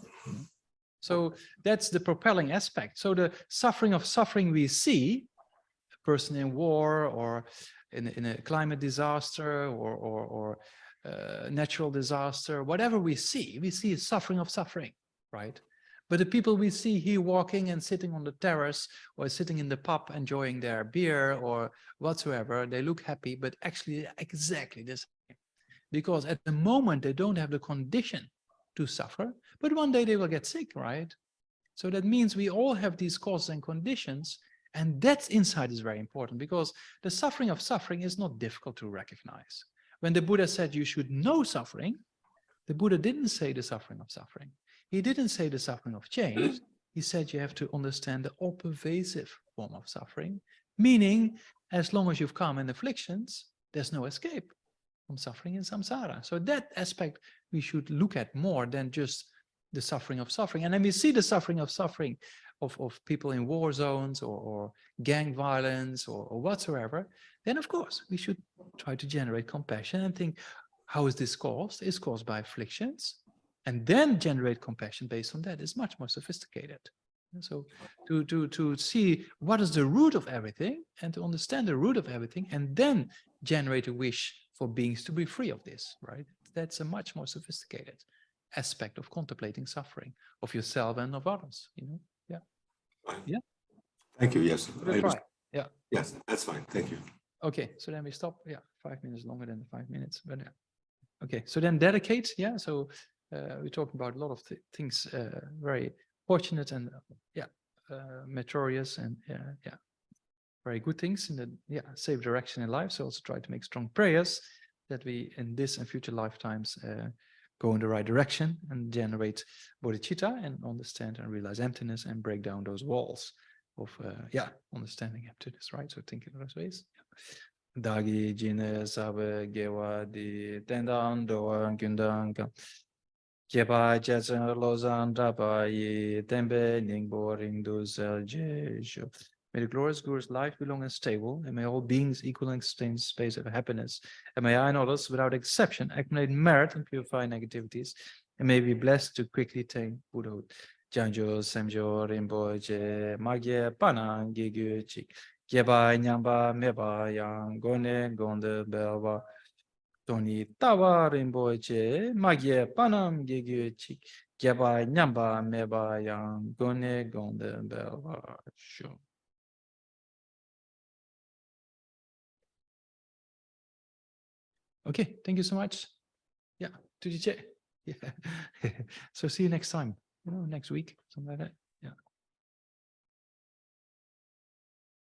So that's the propelling aspect. So the suffering we see, person in war or in a climate disaster or natural disaster, whatever we see suffering of suffering, right? But the people we see here walking and sitting on the terrace or sitting in the pub enjoying their beer or whatsoever, they look happy, but actually exactly the same. Because at the moment they don't have the condition to suffer, but one day they will get sick, right? So that means we all have these causes and conditions. And that insight is very important, because the suffering of suffering is not difficult to recognize. When the Buddha said you should know suffering, the Buddha didn't say the suffering of suffering. He didn't say the suffering of change. He said you have to understand the all-pervasive form of suffering, meaning as long as you've come in afflictions, there's no escape from suffering in samsara. So that aspect we should look at more than just the suffering of suffering. And then we see the suffering of suffering of people in war zones or gang violence or whatsoever, then of course we should try to generate compassion and think, how is this caused? It's caused by afflictions, and then generate compassion based on that is much more sophisticated. And so to see what is the root of everything and to understand the root of everything and then generate a wish for beings to be free of this, right? That's a much more sophisticated aspect of contemplating suffering of yourself and of others, you know? Yeah. Thank you. Yes. Yeah. Yes, that's fine. Thank you. Okay. So then we stop. Yeah. 5 minutes longer than the 5 minutes. But yeah. Okay. So then dedicate. Yeah. So we're talking about a lot of things, very fortunate and meritorious and very good things in the safe direction in life. So also try to make strong prayers that we in this and future lifetimes go in the right direction and generate bodhicitta and understand and realize emptiness and break down those walls of understanding emptiness, right? So thinking in those ways. Dagi jine sabe gewa di tendan doa gyundang Jeba Jason Lozan Daba Yi Tembe Ningbo Ringdu Jesho. May the glorious Guru's life be long and stable, and may all beings equal and extend space of happiness, and may I and others, without exception, accumulate merit and purify negativities, and may be blessed to quickly attain Buddhahood. Janjo Semjo Rinpoche Magye Panang Gigyu Chik Jeba Nyamba Meba Yang Gone Gonde Belva Tony Tawa Rinpoche Magye Panam Gigyu Chik Jeba Nyamba Meba Yang Gone Gonde Belva Sure. Okay, thank you so much. Yeah, to the chat. Yeah. So see you next time, next week, something like that.